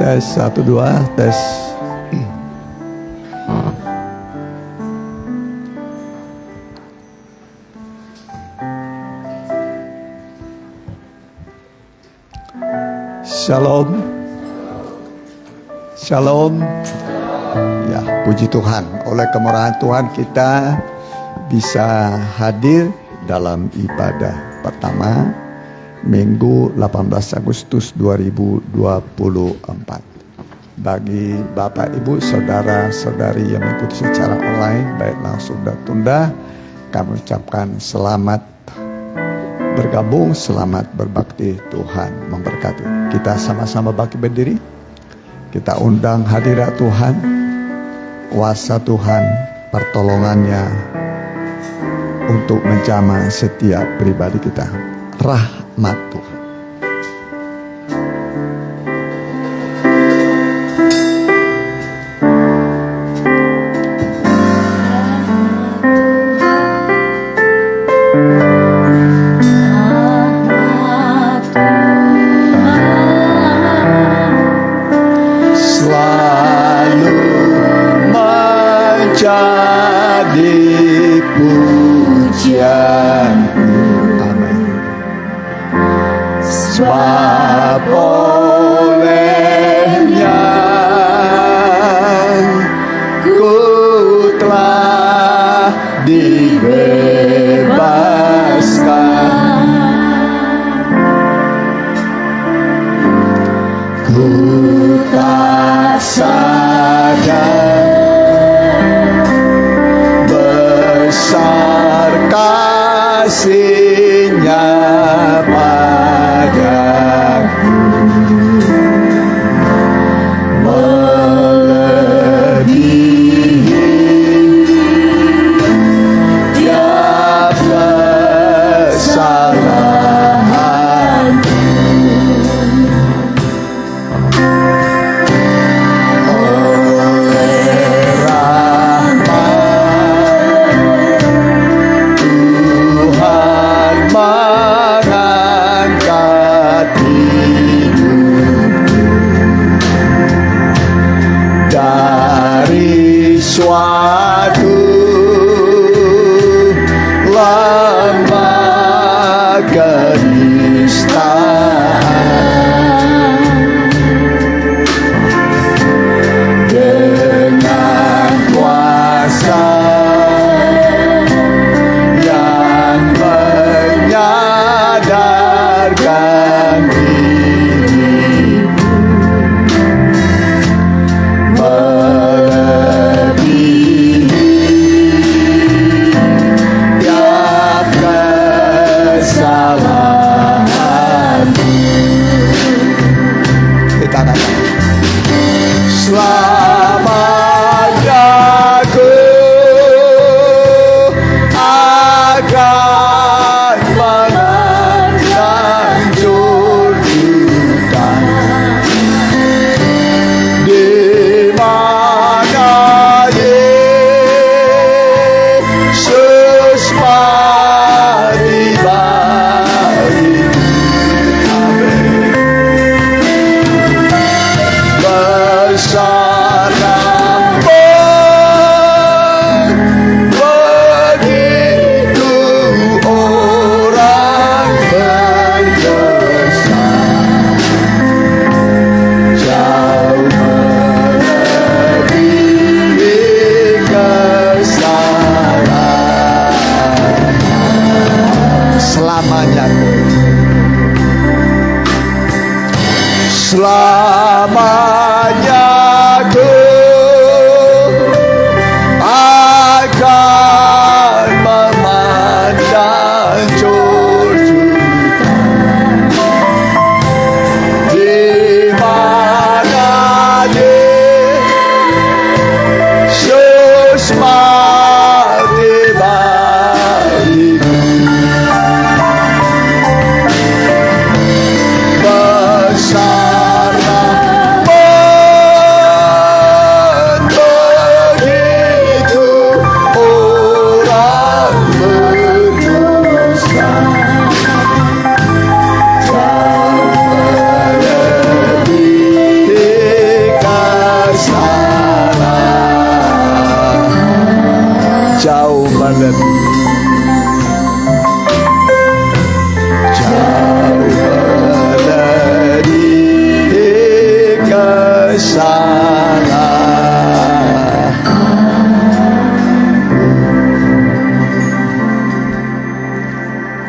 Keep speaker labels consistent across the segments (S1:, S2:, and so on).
S1: Tes 1 2 tes. Shalom. Shalom. Ya, puji Tuhan. Oleh kemurahan Tuhan kita bisa hadir dalam ibadah pertama Minggu 18 Agustus 2024. Bagi Bapak Ibu, Saudara-saudari yang mengikuti secara online, baik langsung dan tunda, kami ucapkan selamat bergabung, selamat berbakti. Tuhan memberkati. Kita sama-sama bangkit berdiri. Kita undang hadirat Tuhan, kuasa Tuhan, pertolongannya untuk menjamah setiap pribadi kita. Rahmat Tuhan.
S2: Besar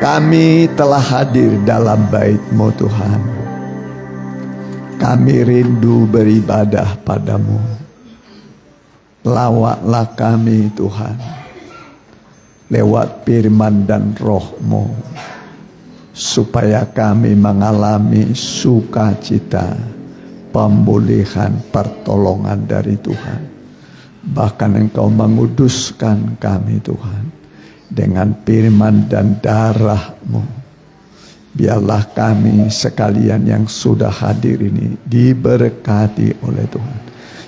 S1: Kami telah hadir dalam bait-Mu Tuhan. Kami rindu beribadah padamu. Lawaklah kami Tuhan, lewat firman dan roh-Mu, supaya kami mengalami sukacita, pemulihan, pertolongan dari Tuhan. Bahkan Engkau menguduskan kami Tuhan, dengan firman dan darah-Mu. Biarlah kami sekalian yang sudah hadir ini diberkati oleh Tuhan.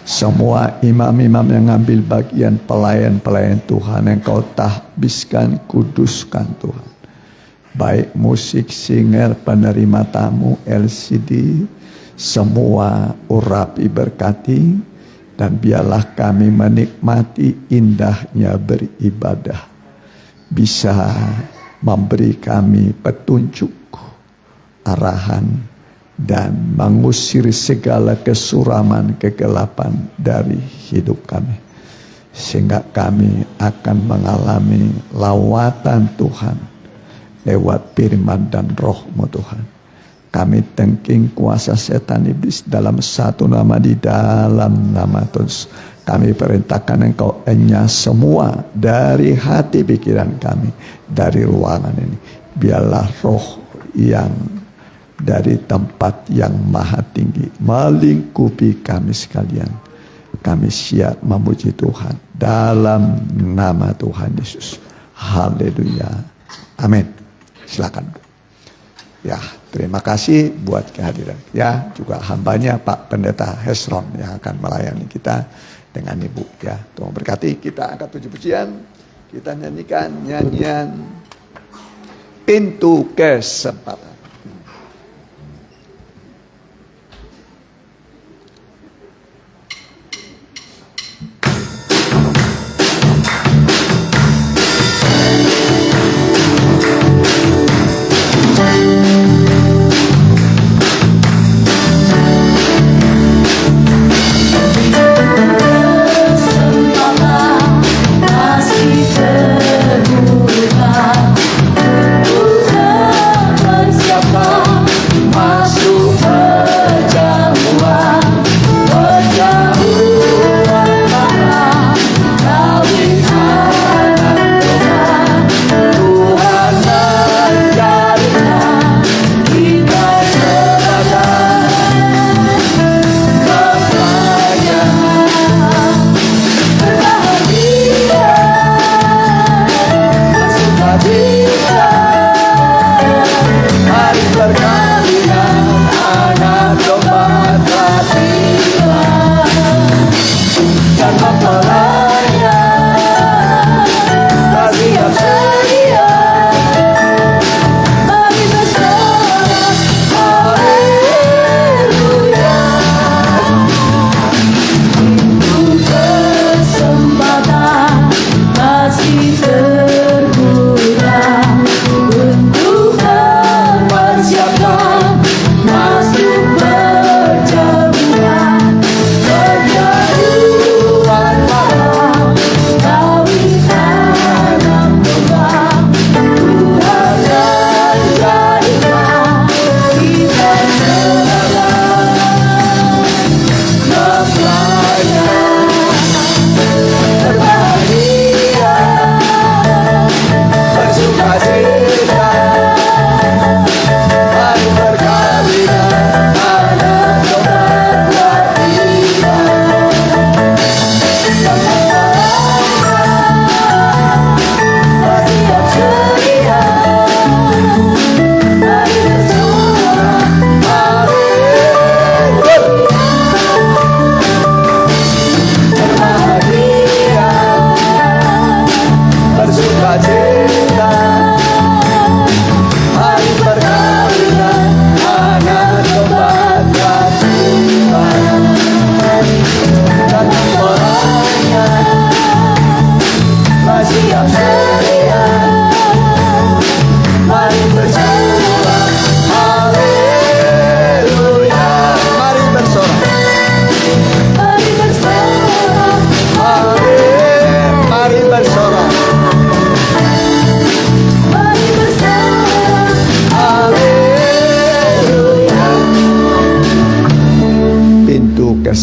S1: Semua imam-imam yang ambil bagian, pelayan-pelayan Tuhan, Engkau tahbiskan, kuduskan Tuhan. Baik musik, singer, penerima tamu, LCD, semua urapi berkati. Dan biarlah kami menikmati indahnya beribadah. Bisa memberi kami petunjuk, arahan, dan mengusir segala kesuraman, kegelapan dari hidup kami. Sehingga kami akan mengalami lawatan Tuhan lewat firman dan roh-Mu Tuhan. Kami tengking kuasa setan iblis dalam satu nama, di dalam nama Tuhan. Kami perintahkan Engkau enyah semua dari hati pikiran kami, dari ruangan ini. Biarlah roh yang dari tempat yang maha tinggi melingkupi kami sekalian. Kami siap memuji Tuhan dalam nama Tuhan Yesus. Haleluya. Amin. Silakan. Ya, terima kasih buat kehadiran. Ya, juga hambanya Pak Pendeta Hesron yang akan melayani kita dengan Ibu. Ya, Tuhan berkati. Kita angkat puji-pujian. Kita nyanyikan nyanyian Pintu Kesempatan.
S2: Masih terbuka untuk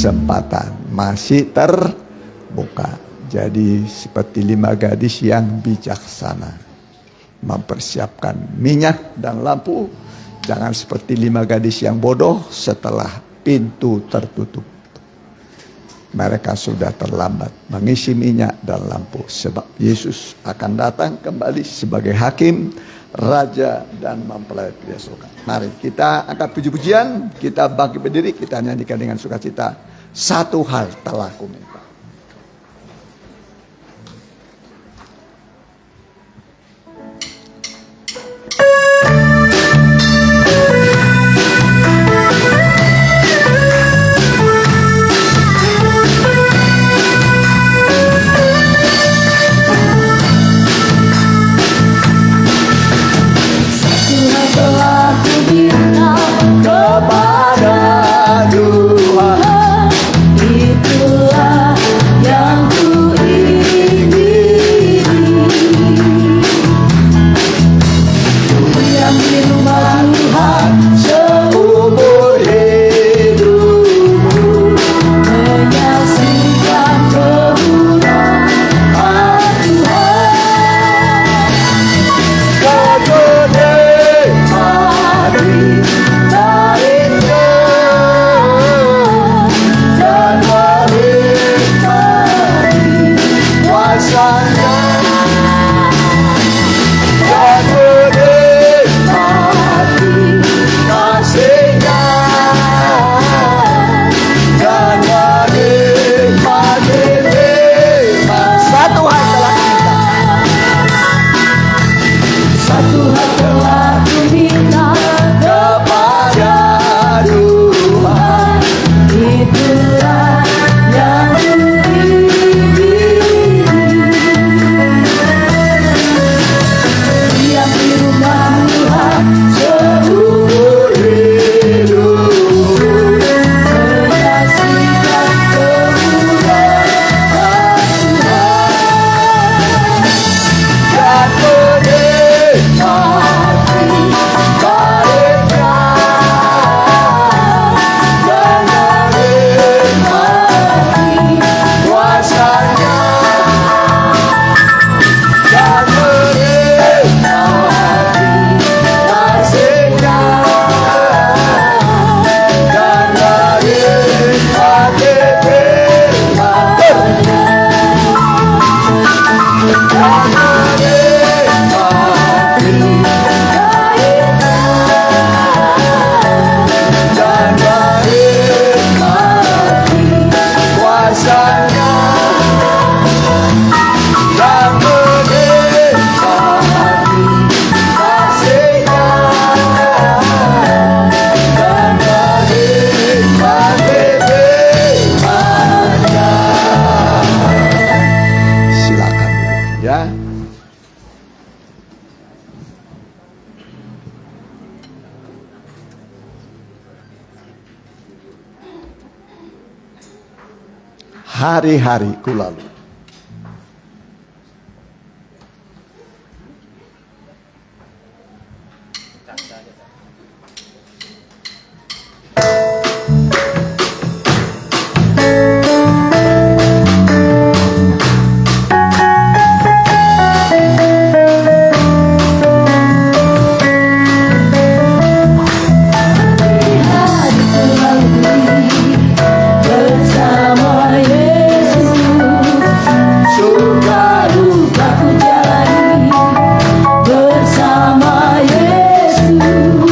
S1: kesempatan masih terbuka. Jadi seperti 5 gadis yang bijaksana mempersiapkan minyak dan lampu. Jangan seperti 5 gadis yang bodoh setelah pintu tertutup. Mereka sudah terlambat mengisi minyak dan lampu. Sebab Yesus akan datang kembali sebagai hakim, raja, dan mempelai pria surga. Mari kita angkat puji-pujian, kita bangkit berdiri, kita nyanyikan dengan sukacita. Satu hal telah kuminta. Hari-hariku lalu.
S2: Bersama Yesus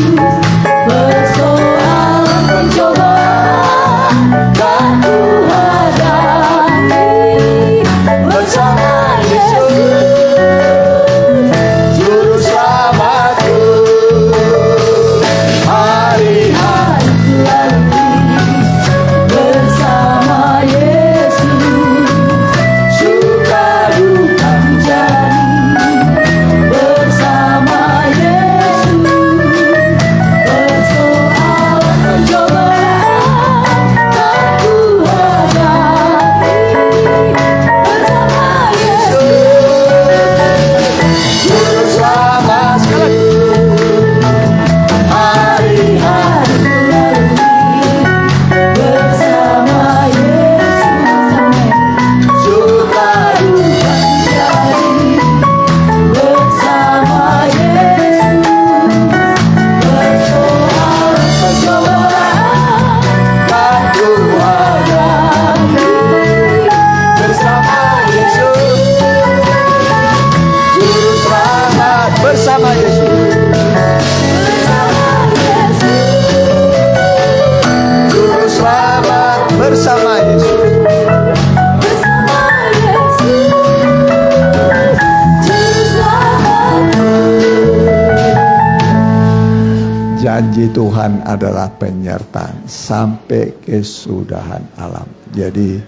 S1: janji Tuhan adalah penyertaan sampai kesudahan alam. Jadi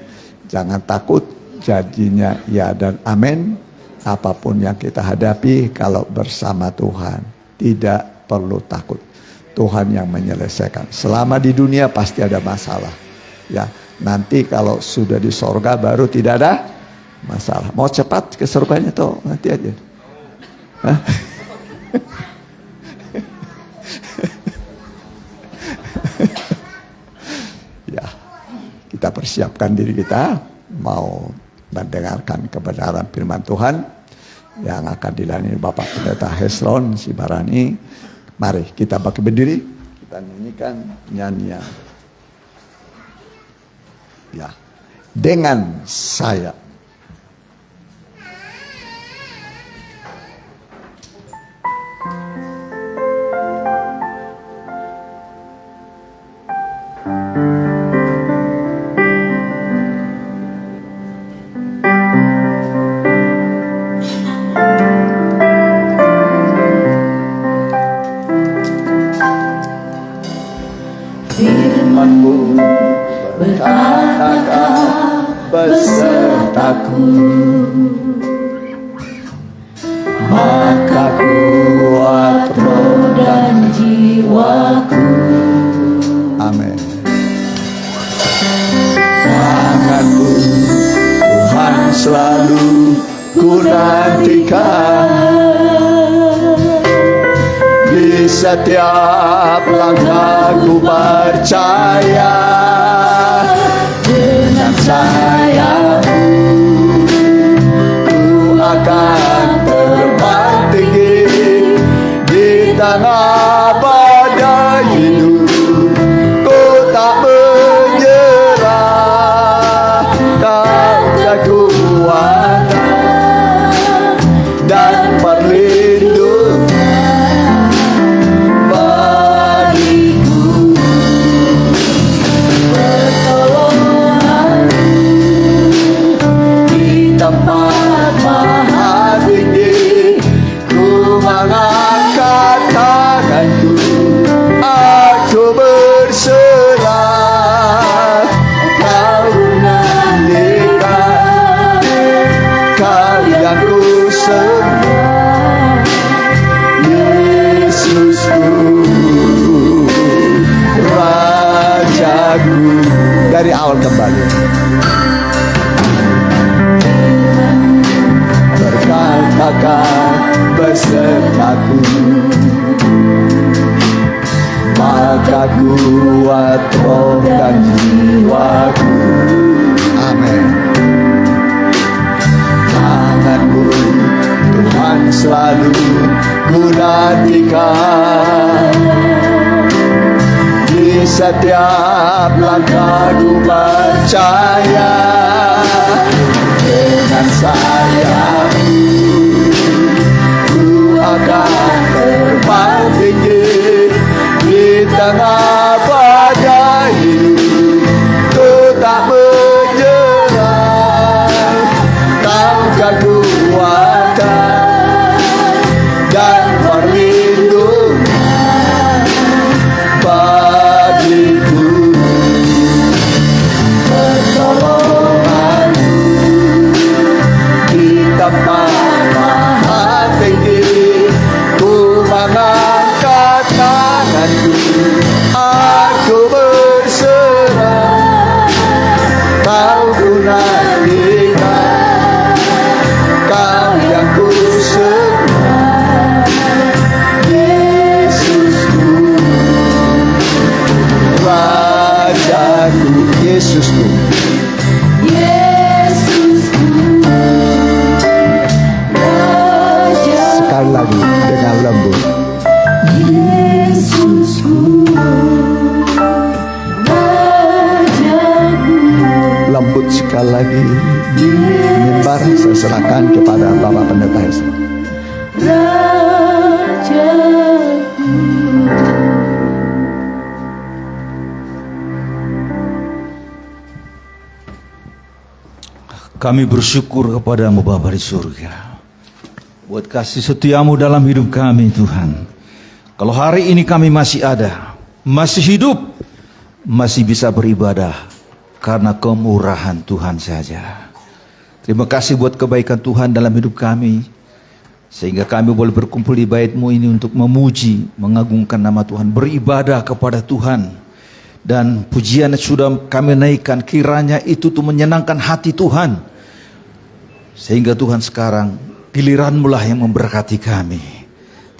S1: jangan takut, janjinya ya dan amin. Apapun yang kita hadapi kalau bersama Tuhan, tidak perlu takut. Tuhan yang menyelesaikan. Selama di dunia pasti ada masalah. Ya, nanti kalau sudah di sorga baru tidak ada masalah. Mau cepat ke surganya tuh nanti aja. Hah? Ya, kita persiapkan diri kita mau mendengarkan kebenaran firman Tuhan yang akan dilayani Bapak Pendeta Hesron Sibarani. Mari kita bangkit berdiri, kita nyanyikan nyanyian. Ya, dengan saya. Firman-Mu berkatakan besertaku, maka kuat roh dan jiwaku. Amin. Tangan-Mu Tuhan selalu ku nantikan, di setiap langkahku percaya, dengan sayap-Mu ku akan terbang tinggi di tengah badai hidup. Ku tak menyerah, Kau kekuatan dan perlindungan bagiku. Pertolongan-Mu di tempat maha tinggi, ku mengangkat tanganku, aku berserah. Kau nantikan, Kau yang ku sembah, Yesusku, Rajaku. Dari awal kembali. Berkatakan besertaku, maka kuat roh dan jiwaku. Amin. Tangan-Mu Tuhan selalu ku nantikan, di setiap langkahku percaya, dengan sayap-Mu ku akan terbang tinggi di tengah badai hidup. Ku tak menyerah, Kau kekuatan dan perlindungan bagiku. Pertolongan-Mu di tempat maha tinggi, ku mengangkat tanganku, aku berserah. Kau ku nantikan, Kau yang ku sembah, Yesusku, Rajaku. Yesusku, Yesusku, Raja. Sekali lagi dengan lembut. Yesusku, Rajaku. Lembut sekali lagi. Mimbar saya serahkan kepada Bapak Pendeta Hesron. Rajaku.
S2: Kami bersyukur kepada-Mu Bapa di surga, buat kasih setia-Mu dalam hidup kami Tuhan. Kalau hari ini kami masih ada, masih hidup, masih bisa beribadah karena kemurahan Tuhan saja. Terima kasih buat kebaikan Tuhan dalam hidup kami, sehingga kami boleh berkumpul di bait-Mu ini untuk memuji, mengagungkan nama Tuhan, beribadah kepada Tuhan. Dan pujian yang sudah kami naikkan, kiranya itu tuh menyenangkan hati Tuhan, sehingga Tuhan sekarang giliran-Mu lah yang memberkati kami.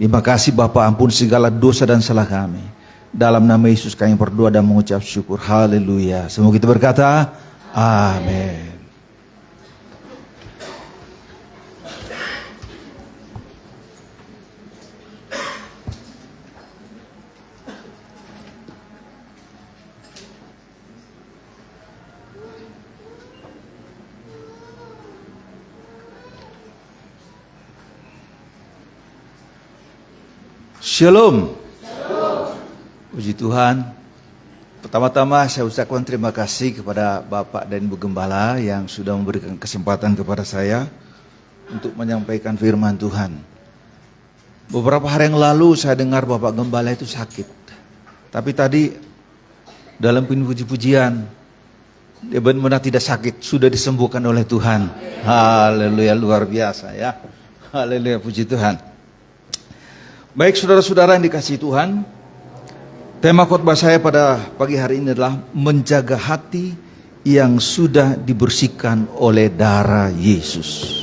S2: Terima kasih Bapa, ampun segala dosa dan salah kami. Dalam nama Yesus kami berdoa dan mengucap syukur. Haleluya. Semua kita berkata, amin. Shalom. Puji Tuhan. Pertama-tama saya ucapkan terima kasih kepada Bapak dan Ibu Gembala yang sudah memberikan kesempatan kepada saya untuk menyampaikan firman Tuhan. Beberapa hari yang lalu saya dengar Bapak Gembala itu sakit. Tapi tadi dalam puji-pujian dia benar-benar tidak sakit, sudah disembuhkan oleh Tuhan. Haleluya, luar biasa ya. Haleluya, puji Tuhan. Baik saudara-saudara yang dikasihi Tuhan, tema khotbah saya pada pagi hari ini adalah menjaga hati yang sudah dibersihkan oleh darah Yesus.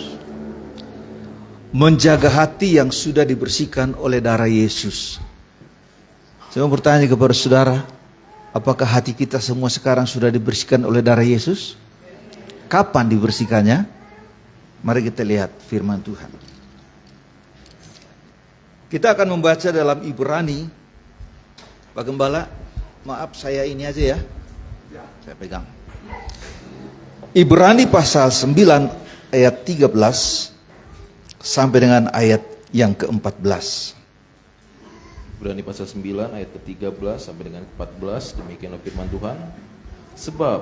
S2: Menjaga hati yang sudah dibersihkan oleh darah Yesus. Saya mau bertanya kepada saudara, apakah hati kita semua sekarang sudah dibersihkan oleh darah Yesus? Kapan dibersihkannya? Mari kita lihat firman Tuhan. Kita akan membaca dalam Ibrani. Pak Gembala, maaf saya ini aja ya. Saya pegang. Ibrani pasal 9 ayat 13 sampai dengan ayat yang ke-14.
S3: Ibrani pasal 9 ayat ke-13 sampai dengan ke-14, demikianlah firman Tuhan. Sebab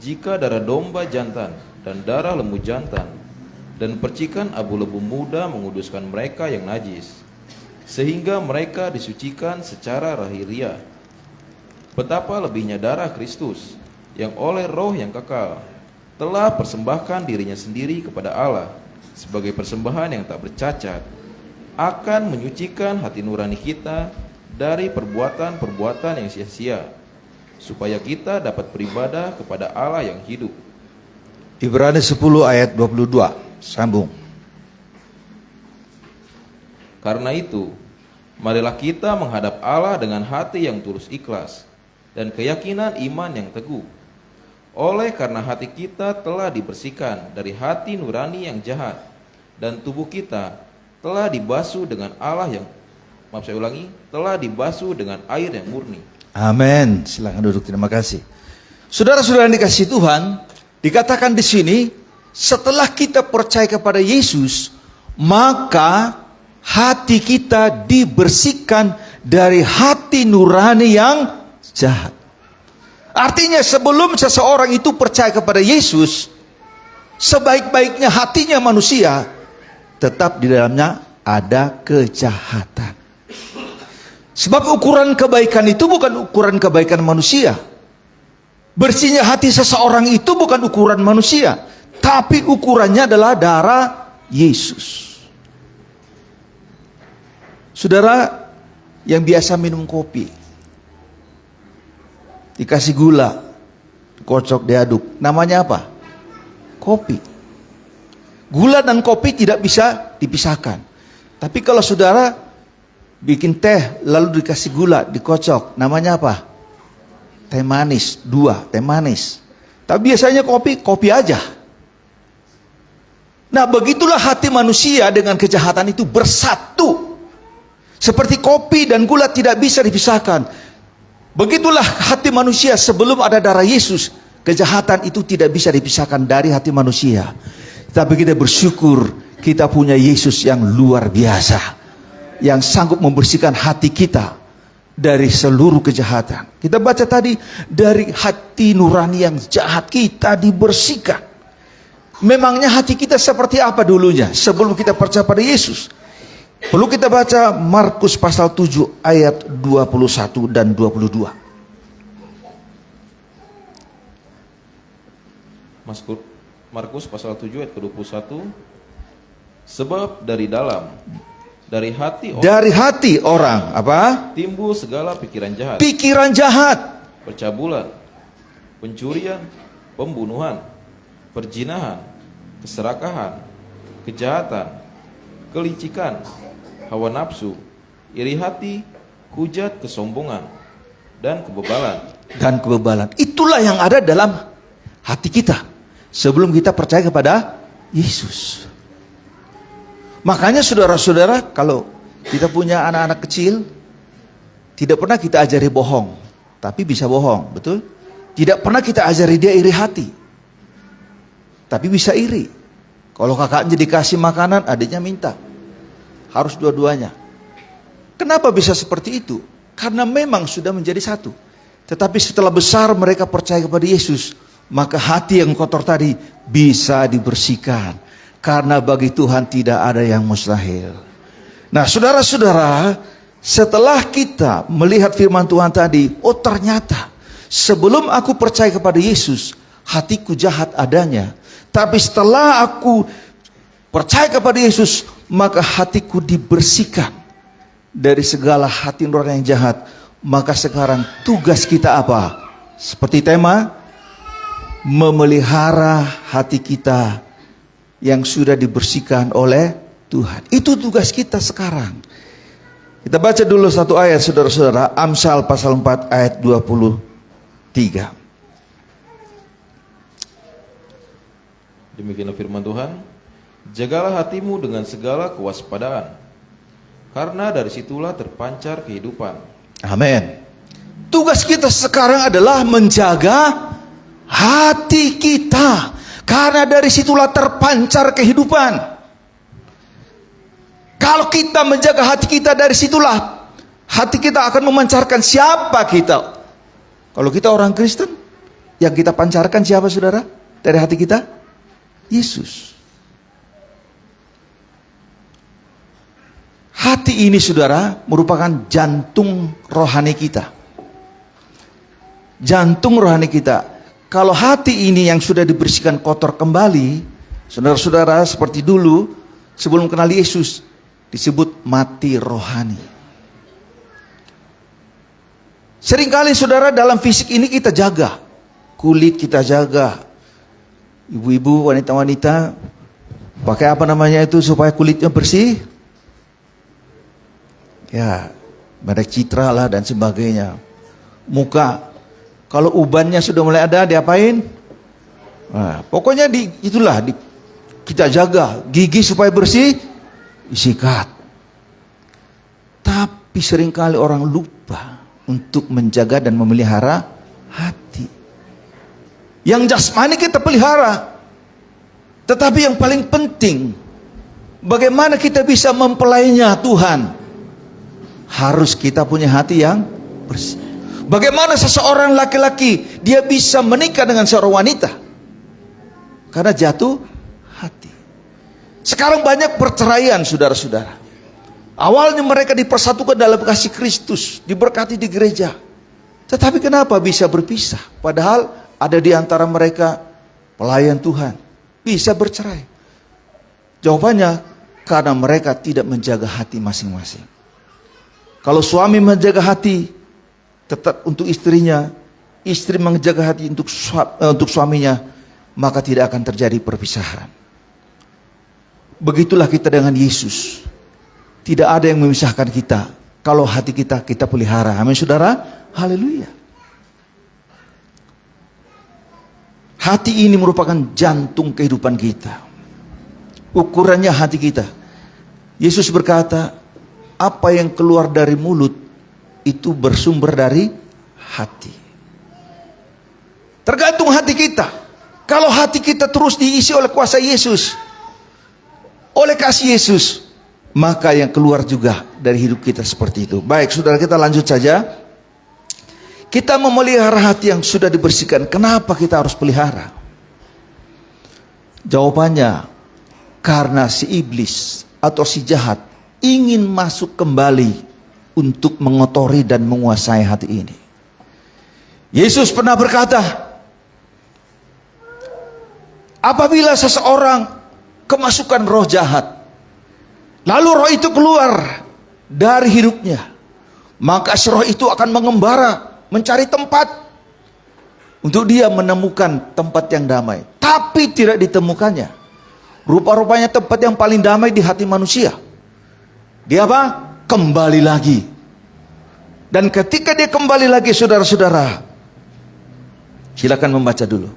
S3: jika darah domba jantan dan darah lembu jantan dan percikan abu lembu muda menguduskan mereka yang najis, sehingga mereka disucikan secara lahiriah, betapa lebihnya darah Kristus yang oleh roh yang kekal telah persembahkan dirinya sendiri kepada Allah sebagai persembahan yang tak bercacat, akan menyucikan hati nurani kita dari perbuatan-perbuatan yang sia-sia, supaya kita dapat beribadah kepada Allah yang hidup.
S2: Ibrani 10 ayat 22, sambung.
S3: Karena itu, marilah kita menghadap Allah dengan hati yang tulus ikhlas dan keyakinan iman yang teguh. Oleh karena hati kita telah dibersihkan dari hati nurani yang jahat, dan tubuh kita telah dibasuh dengan telah dibasuh dengan air yang murni.
S2: Amin. Silakan duduk. Terima kasih. Saudara-saudara yang dikasihi Tuhan, dikatakan di sini, setelah kita percaya kepada Yesus, maka hati kita dibersihkan dari hati nurani yang jahat. Artinya sebelum seseorang itu percaya kepada Yesus, sebaik-baiknya hatinya manusia, tetap di dalamnya ada kejahatan. Sebab ukuran kebaikan itu bukan ukuran kebaikan manusia. Bersihnya hati seseorang itu bukan ukuran manusia, tapi ukurannya adalah darah Yesus. Saudara yang biasa minum kopi, dikasih gula, kocok diaduk, namanya apa? Kopi. Gula dan kopi tidak bisa dipisahkan. Tapi kalau saudara bikin teh lalu dikasih gula, dikocok, namanya apa? Teh manis, teh manis. Tapi biasanya kopi aja. Nah, begitulah hati manusia dengan kejahatan itu bersatu. Seperti kopi dan gula tidak bisa dipisahkan. Begitulah hati manusia sebelum ada darah Yesus. Kejahatan itu tidak bisa dipisahkan dari hati manusia. Tapi kita bersyukur kita punya Yesus yang luar biasa, yang sanggup membersihkan hati kita dari seluruh kejahatan. Kita baca tadi, dari hati nurani yang jahat kita dibersihkan. Memangnya hati kita seperti apa dulunya sebelum kita percaya pada Yesus? Perlu kita baca Markus pasal 7 ayat 21 dan 22.
S3: Markus pasal 7 ayat ke-21. Sebab dari dalam, dari hati orang apa? Timbul segala pikiran jahat.
S2: Pikiran jahat,
S3: Percabulan, pencurian, pembunuhan, perzinahan, keserakahan, kejahatan, kelicikan, hawa nafsu, iri hati, hujat, kesombongan, dan kebebalan.
S2: Itulah yang ada dalam hati kita sebelum kita percaya kepada Yesus. Makanya saudara-saudara, kalau kita punya anak-anak kecil, tidak pernah kita ajari bohong, tapi bisa bohong, betul? Tidak pernah kita ajari dia iri hati, tapi bisa iri. Kalau kakaknya dikasih makanan, adiknya minta. Harus dua-duanya. Kenapa bisa seperti itu? Karena memang sudah menjadi satu. Tetapi setelah besar mereka percaya kepada Yesus, maka hati yang kotor tadi bisa dibersihkan. Karena bagi Tuhan tidak ada yang mustahil. Nah saudara-saudara, setelah kita melihat firman Tuhan tadi, oh ternyata sebelum aku percaya kepada Yesus, hatiku jahat adanya. Tapi setelah aku percaya kepada Yesus, maka hatiku dibersihkan dari segala hati nurani yang jahat. Maka sekarang tugas kita apa? Seperti tema, memelihara hati kita yang sudah dibersihkan oleh Tuhan. Itu tugas kita sekarang. Kita baca dulu satu ayat saudara-saudara, Amsal pasal 4 ayat 23.
S3: Demikianlah firman Tuhan. Jagalah hatimu dengan segala kewaspadaan, karena dari situlah terpancar kehidupan.
S2: Amin. Tugas kita sekarang adalah menjaga hati kita, karena dari situlah terpancar kehidupan. Kalau kita menjaga hati kita, dari situlah hati kita akan memancarkan siapa kita. Kalau kita orang Kristen, yang kita pancarkan siapa saudara? Dari hati kita? Yesus. Hati ini saudara merupakan jantung rohani kita. Jantung rohani kita. Kalau hati ini yang sudah dibersihkan kotor kembali, saudara-saudara seperti dulu sebelum kenal Yesus, disebut mati rohani. Seringkali saudara dalam fisik ini kita jaga, kulit kita jaga. Ibu-ibu, wanita-wanita pakai apa namanya itu supaya kulitnya bersih? Ya, merek Citra lah dan sebagainya. Muka, kalau ubannya sudah mulai ada, diapain? Nah, pokoknya kita jaga. Gigi supaya bersih, disikat. Tapi seringkali orang lupa untuk menjaga dan memelihara hati. Yang jasmani kita pelihara, tetapi yang paling penting, bagaimana kita bisa mempelainya Tuhan? Harus kita punya hati yang bersih. Bagaimana seseorang laki-laki dia bisa menikah dengan seorang wanita? Karena jatuh hati. Sekarang banyak perceraian saudara-saudara. Awalnya mereka dipersatukan dalam kasih Kristus, diberkati di gereja. Tetapi kenapa bisa berpisah? Padahal ada di antara mereka pelayan Tuhan, bisa bercerai. Jawabannya karena mereka tidak menjaga hati masing-masing. Kalau suami menjaga hati tetap untuk istrinya, istri menjaga hati untuk suaminya, maka tidak akan terjadi perpisahan. Begitulah kita dengan Yesus. Tidak ada yang memisahkan kita kalau hati kita pelihara. Amin saudara. Haleluya. Hati ini merupakan jantung kehidupan kita. Ukurannya hati kita. Yesus berkata, apa yang keluar dari mulut itu bersumber dari hati. Tergantung hati kita. Kalau hati kita terus diisi oleh kuasa Yesus, oleh kasih Yesus, maka yang keluar juga dari hidup kita seperti itu. Baik saudara, kita lanjut saja. Kita memelihara hati yang sudah dibersihkan. Kenapa kita harus pelihara? Jawabannya, karena si iblis atau si jahat ingin masuk kembali untuk mengotori dan menguasai hati ini. Yesus pernah berkata, apabila seseorang kemasukan roh jahat, lalu roh itu keluar dari hidupnya, maka si roh itu akan mengembara, mencari tempat untuk dia menemukan tempat yang damai. Tapi tidak ditemukannya. Rupa-rupanya tempat yang paling damai di hati manusia. Dia apa? Kembali lagi. Dan ketika dia kembali lagi, saudara-saudara, silakan membaca dulu.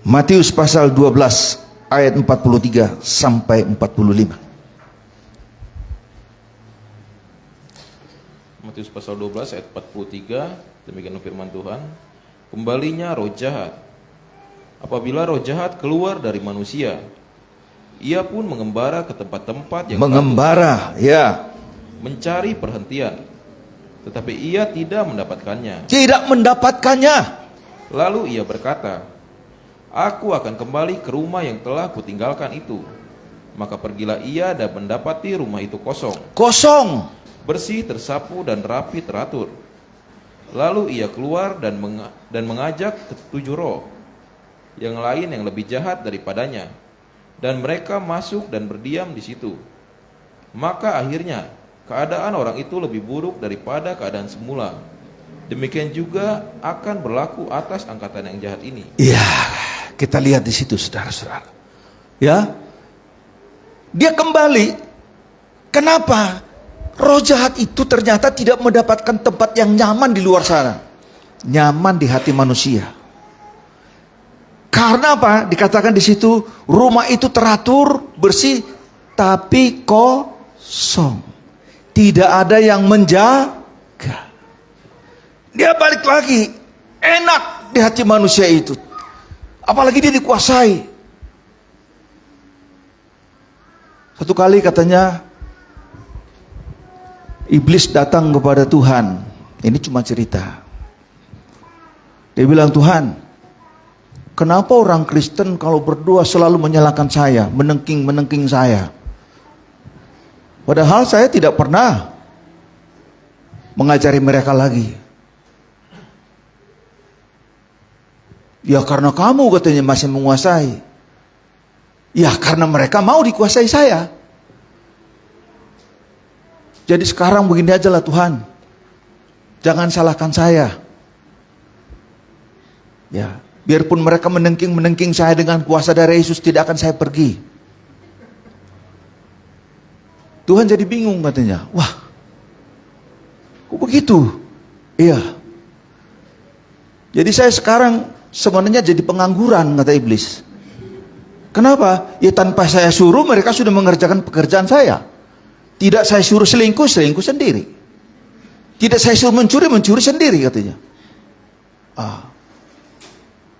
S2: Matius pasal 12 ayat 43 sampai 45.
S3: Matius pasal 12 ayat 43, demikian firman Tuhan. Kembalinya roh jahat. Apabila roh jahat keluar dari manusia, ia pun mengembara ke tempat-tempat yang
S2: Mengembara, ya.
S3: mencari perhentian, tetapi ia tidak mendapatkannya.
S2: Tidak mendapatkannya.
S3: Lalu ia berkata, aku akan kembali ke rumah yang telah kutinggalkan itu. Maka pergilah ia dan mendapati rumah itu kosong,
S2: Kosong.
S3: bersih, tersapu, dan rapi teratur. Lalu ia keluar dan mengajak ketujuh roh yang lain yang lebih jahat daripadanya, dan mereka masuk dan berdiam di situ. Maka akhirnya keadaan orang itu lebih buruk daripada keadaan semula. Demikian juga akan berlaku atas angkatan yang jahat ini.
S2: Iya, kita lihat di situ, saudara-saudara. Ya, dia kembali. Kenapa? Roh jahat itu ternyata tidak mendapatkan tempat yang nyaman di luar sana. Nyaman di hati manusia. Karena apa? Dikatakan di situ, rumah itu teratur, bersih, tapi kosong. Tidak ada yang menjaga. Dia balik lagi, enak di hati manusia itu. Apalagi dia dikuasai. Satu kali katanya, iblis datang kepada Tuhan. Ini cuma cerita. Dia bilang, Tuhan, kenapa orang Kristen kalau berdoa selalu menyalahkan saya, menengking saya? Padahal saya tidak pernah mengajari mereka lagi. Ya karena kamu katanya masih menguasai. Ya karena mereka mau dikuasai saya. Jadi sekarang begini aja lah Tuhan. Jangan salahkan saya. Ya, biarpun mereka menengking saya dengan kuasa dari Yesus, tidak akan saya pergi. Tuhan jadi bingung katanya. Wah, kok begitu? Iya. Jadi saya sekarang sebenarnya jadi pengangguran, kata iblis. Kenapa? Ya tanpa saya suruh mereka sudah mengerjakan pekerjaan saya. Tidak saya suruh selingkuh sendiri. Tidak saya suruh mencuri sendiri katanya.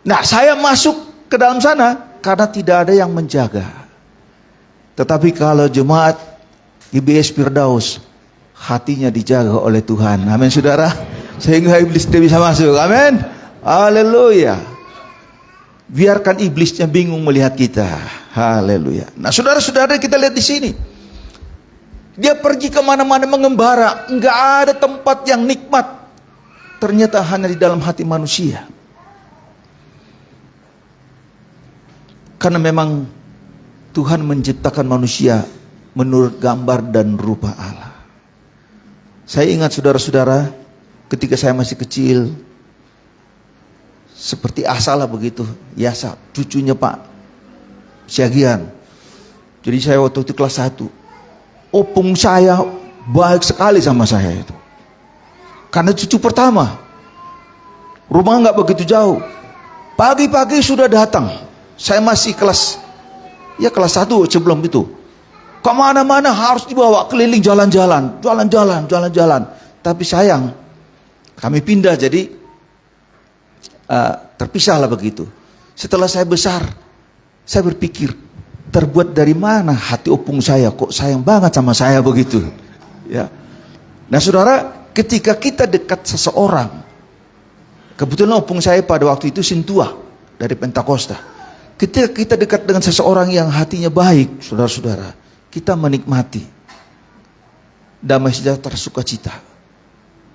S2: Nah saya masuk ke dalam sana karena tidak ada yang menjaga. Tetapi kalau jemaat GBS Firdaus hatinya dijaga oleh Tuhan, amin saudara, sehingga iblis tidak bisa masuk, amin, haleluya. Biarkan iblisnya bingung melihat kita, haleluya. Nah saudara-saudara, kita lihat di sini. Dia pergi kemana-mana mengembara, enggak ada tempat yang nikmat. Ternyata hanya di dalam hati manusia. Karena memang Tuhan menciptakan manusia menurut gambar dan rupa Allah. Saya ingat saudara-saudara, ketika saya masih kecil, seperti Asalah begitu, Yasa, cucunya Pak Syagian. Jadi saya waktu itu kelas 1. Opung saya baik sekali sama saya itu. Karena cucu pertama. Rumah nggak begitu jauh. Pagi-pagi sudah datang. Saya masih kelas 1 sebelum itu. Kemana-mana harus dibawa keliling jalan-jalan. Tapi sayang, kami pindah jadi terpisahlah begitu. Setelah saya besar, saya berpikir, terbuat dari mana hati opung saya kok sayang banget sama saya begitu, ya. Nah saudara, ketika kita dekat seseorang, kebetulan opung saya pada waktu itu Sintua dari Pentakosta. Ketika kita dekat dengan seseorang yang hatinya baik, saudara-saudara, kita menikmati. damai sejahtera, sukacita.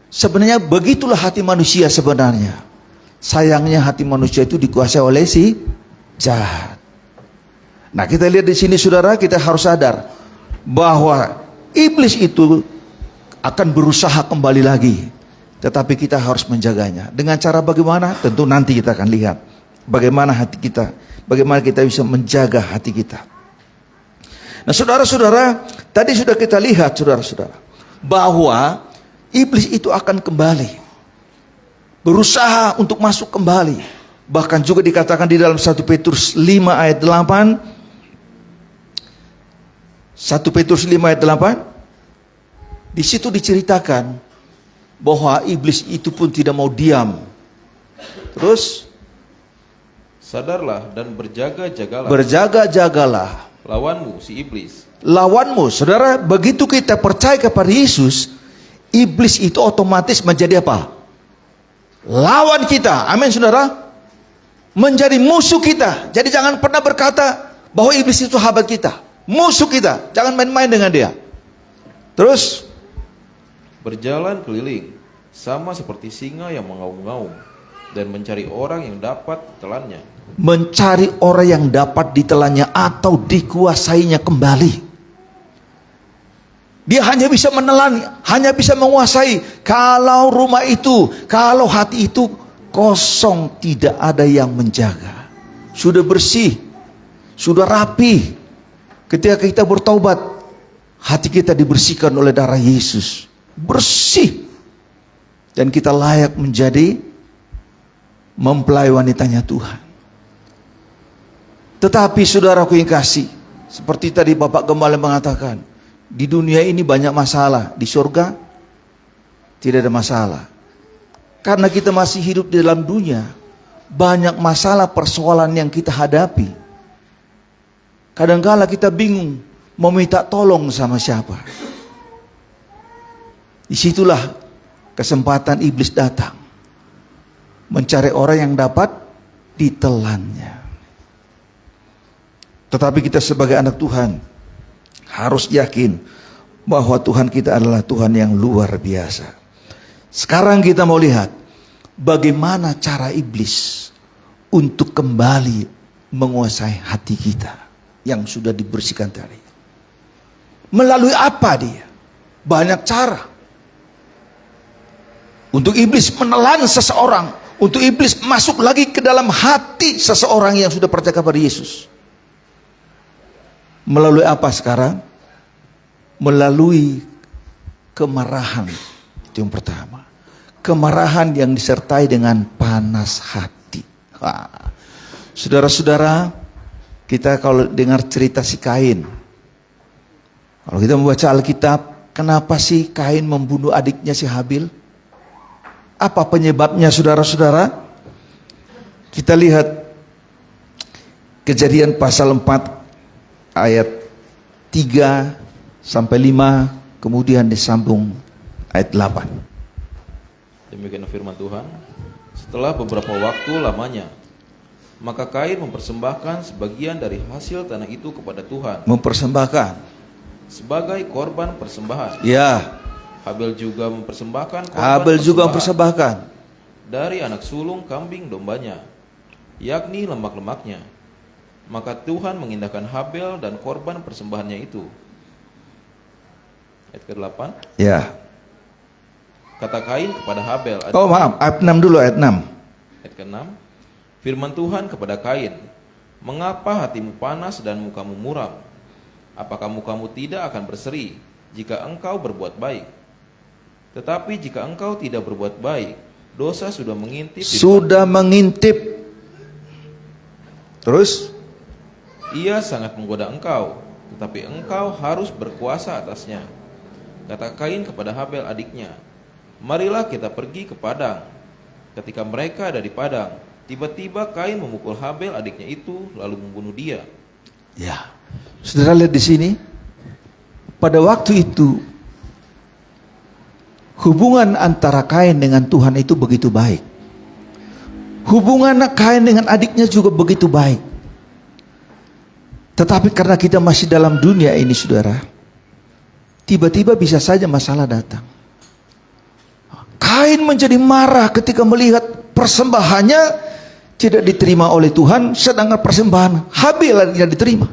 S2: Sebenarnya begitulah hati manusia sebenarnya. Sayangnya hati manusia itu dikuasai oleh si jahat. Nah, kita lihat di sini saudara, kita harus sadar bahwa iblis itu akan berusaha kembali lagi. Tetapi kita harus menjaganya. Dengan cara bagaimana? Tentu nanti kita akan lihat bagaimana hati kita, bagaimana kita bisa menjaga hati kita. Nah, saudara-saudara, tadi sudah kita lihat saudara-saudara, bahwa iblis itu akan kembali, berusaha untuk masuk kembali. Bahkan juga dikatakan di dalam 1 Petrus 5 ayat 8. 1 Petrus 5 ayat 8. Di situ diceritakan bahwa iblis itu pun tidak mau diam. Terus,
S3: sadarlah dan berjaga-jagalah.
S2: berjaga-jagalah.
S3: Lawanmu si iblis.
S2: Lawanmu, saudara, begitu kita percaya kepada Yesus, iblis itu otomatis menjadi apa? Lawan kita. Amin, saudara. Menjadi musuh kita. Jadi jangan pernah berkata bahwa iblis itu sahabat kita, musuh kita. Jangan main-main dengan dia. Terus,
S3: Berjalan keliling sama seperti singa yang mengaum-ngaum dan mencari orang yang dapat ditelannya.
S2: mencari orang yang dapat ditelannya atau dikuasainya kembali. Dia hanya bisa menelan, hanya bisa menguasai kalau rumah itu, kalau hati itu kosong, tidak ada yang menjaga. Sudah bersih, sudah rapi. Ketika kita bertaubat, hati kita dibersihkan oleh darah Yesus. Bersih. Dan kita layak menjadi mempelai wanitanya Tuhan. Tetapi saudaraku yang kasih, seperti tadi Bapak Gembala mengatakan, di dunia ini banyak masalah, di surga tidak ada masalah. Karena kita masih hidup di dalam dunia, banyak masalah persoalan yang kita hadapi. Kadangkala kita bingung mau minta tolong sama siapa. Disitulah kesempatan iblis datang, mencari orang yang dapat ditelannya. Tetapi kita sebagai anak Tuhan harus yakin bahwa Tuhan kita adalah Tuhan yang luar biasa. Sekarang kita mau lihat bagaimana cara iblis untuk kembali menguasai hati kita yang sudah dibersihkan tadi. Melalui apa dia? Banyak cara. Untuk iblis menelan seseorang, untuk iblis masuk lagi ke dalam hati seseorang yang sudah percaya kepada Yesus. Melalui apa sekarang? Melalui kemarahan. Itu yang pertama. Kemarahan yang disertai dengan panas hati. Saudara-saudara, kita kalau dengar cerita si Kain, kalau kita membaca Alkitab, kenapa sih Kain membunuh adiknya si Habil? Apa penyebabnya saudara-saudara? Kita lihat Kejadian pasal 4 ayat 3 sampai 5, kemudian disambung ayat 8.
S3: Demikian firman Tuhan. Setelah beberapa waktu lamanya, maka Kain mempersembahkan sebagian dari hasil tanah itu kepada Tuhan
S2: Mempersembahkan.
S3: sebagai korban persembahan.
S2: Ya,
S3: Habel juga mempersembahkan korban
S2: Habel juga
S3: persembahan
S2: mempersembahkan
S3: dari anak sulung kambing dombanya, yakni lemak-lemaknya. Maka Tuhan mengindahkan Habel dan korban persembahannya itu. Ayat ke-8.
S2: Ya.
S3: Kata Kain kepada Habel.
S2: Oh maaf, ayat 6 dulu, ayat 6.
S3: Ayat ke-6. Firman Tuhan kepada Kain, mengapa hatimu panas dan mukamu muram? Apakah mukamu tidak akan berseri jika engkau berbuat baik? Tetapi jika engkau tidak berbuat baik, dosa sudah mengintip.
S2: Sudah mengintip. Terus?
S3: Ia sangat menggoda engkau, tetapi engkau harus berkuasa atasnya. Kata Kain kepada Habel adiknya, marilah kita pergi ke padang. Ketika mereka ada di padang, tiba-tiba Kain memukul Habel adiknya itu, lalu membunuh dia.
S2: Ya, saudara lihat di sini. Pada waktu itu, hubungan antara Kain dengan Tuhan itu begitu baik. Hubungan Kain dengan adiknya juga begitu baik. Tetapi karena kita masih dalam dunia ini saudara, tiba-tiba bisa saja masalah datang. Kain menjadi marah ketika melihat persembahannya tidak diterima oleh Tuhan, sedangkan persembahan Habil yang diterima.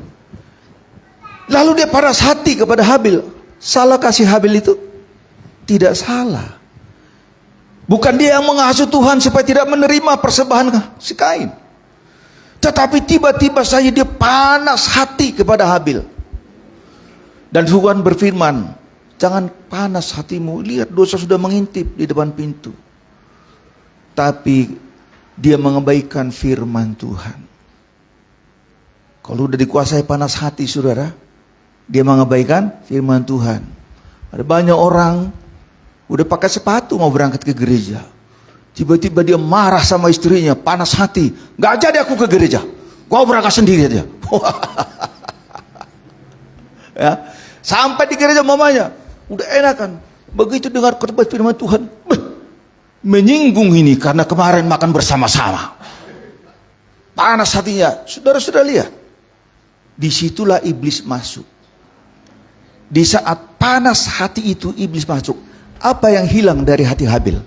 S2: Lalu dia panas hati kepada Habil. Salah kasih Habil itu? Tidak salah. Bukan dia yang mengasuh Tuhan supaya tidak menerima persembahan si Kain. Tetapi tiba-tiba saja dia panas hati kepada Habil. Dan Tuhan berfirman, jangan panas hatimu, lihat dosa sudah mengintip di depan pintu. Tapi dia mengabaikan firman Tuhan. Kalau udah dikuasai panas hati saudara, dia mengabaikan firman Tuhan. Ada banyak orang udah pakai sepatu mau berangkat ke gereja, tiba-tiba dia marah sama istrinya, panas hati, gak jadi aku ke gereja, kau berangkat sendiri aja. Ya, sampai di gereja mamanya udah enakan, begitu dengar khotbah firman Tuhan, menyinggung ini karena kemarin makan bersama-sama, panas hatinya. Saudara-saudara lihat, disitulah iblis masuk. Di saat panas hati itu iblis masuk. Apa yang hilang dari hati Habil?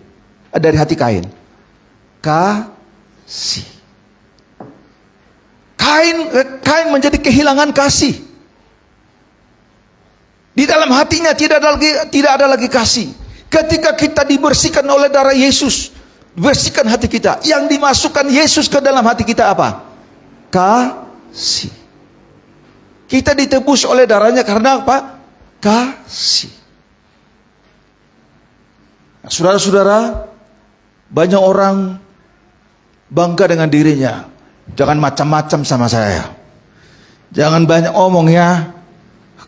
S2: Dari hati Kain? Kasih. Kain menjadi kehilangan kasih. Di dalam hatinya tidak ada lagi kasih. Ketika kita dibersihkan oleh darah Yesus, bersihkan hati kita. Yang dimasukkan Yesus ke dalam hati kita apa? Kasih. Kita ditebus oleh darahnya karena apa? Kasih. Saudara-saudara, banyak orang bangga dengan dirinya. Jangan macam-macam sama saya. Jangan banyak omong ya.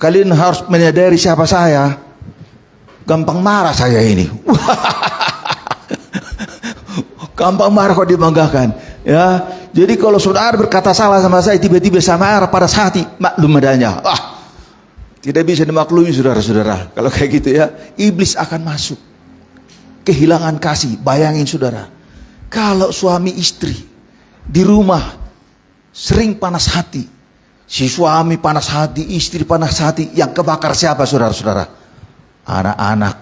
S2: Kalian harus menyadari siapa saya. Gampang marah saya ini. Gampang marah kok dibanggakan. Ya, jadi kalau saudara berkata salah sama saya, tiba-tiba saya marah pada hati, maklum adanya. Tidak bisa dimaklumi saudara-saudara. Kalau kayak gitu ya, iblis akan masuk. Kehilangan kasih. Bayangin saudara, kalau suami istri di rumah sering panas hati, si suami panas hati, istri panas hati, yang kebakar siapa saudara-saudara? Anak-anak.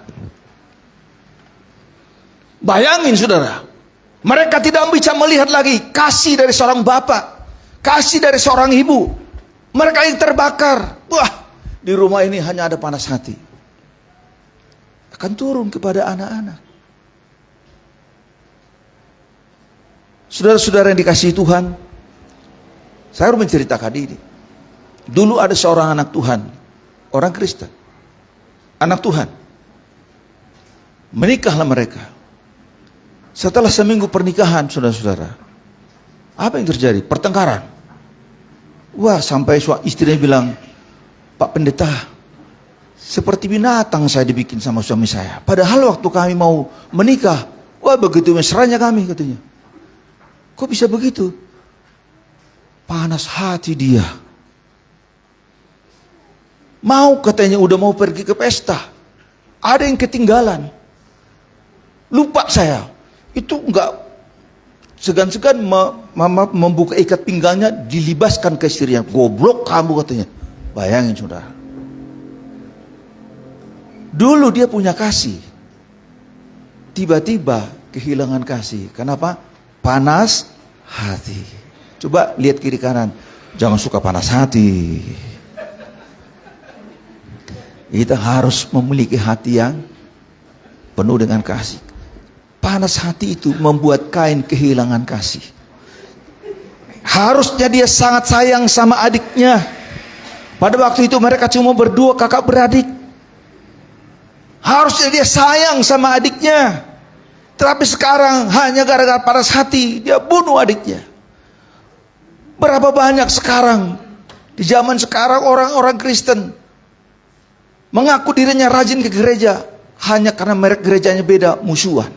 S2: Bayangin saudara, mereka tidak bisa melihat lagi kasih dari seorang bapak, kasih dari seorang ibu. Mereka yang terbakar. Wah, di rumah ini hanya ada panas hati. Akan turun kepada anak-anak. Saudara-saudara yang dikasihi Tuhan, saya harus menceritakan ini. Dulu ada seorang anak Tuhan, orang Kristen, anak Tuhan. Menikahlah mereka. Setelah seminggu pernikahan, saudara-saudara, apa yang terjadi? Pertengkaran. Wah, sampai istrinya bilang, Pak Pendeta, seperti binatang saya dibikin sama suami saya. Padahal waktu kami mau menikah, wah begitu mesranya kami, katanya. Kok bisa begitu? Panas hati dia. Mau katanya udah mau pergi ke pesta. Ada yang ketinggalan. Lupa saya. Itu enggak segan-segan membuka ikat pinggangnya, dilibaskan ke istrinya. Goblok kamu katanya. Bayangin saudara. Dulu dia punya kasih. Tiba-tiba kehilangan kasih. Kenapa? Panas hati. Coba lihat kiri kanan. Jangan suka panas hati. Kita harus memiliki hati yang penuh dengan kasih. Panas hati itu membuat Kain kehilangan kasih. Harusnya dia sangat sayang sama adiknya. Pada waktu itu mereka cuma berdua kakak beradik. Harusnya dia sayang sama adiknya. Tapi sekarang hanya gara-gara panas hati dia bunuh adiknya. Berapa banyak sekarang di zaman sekarang orang-orang Kristen mengaku dirinya rajin ke gereja hanya karena merek gerejanya beda, musuhan.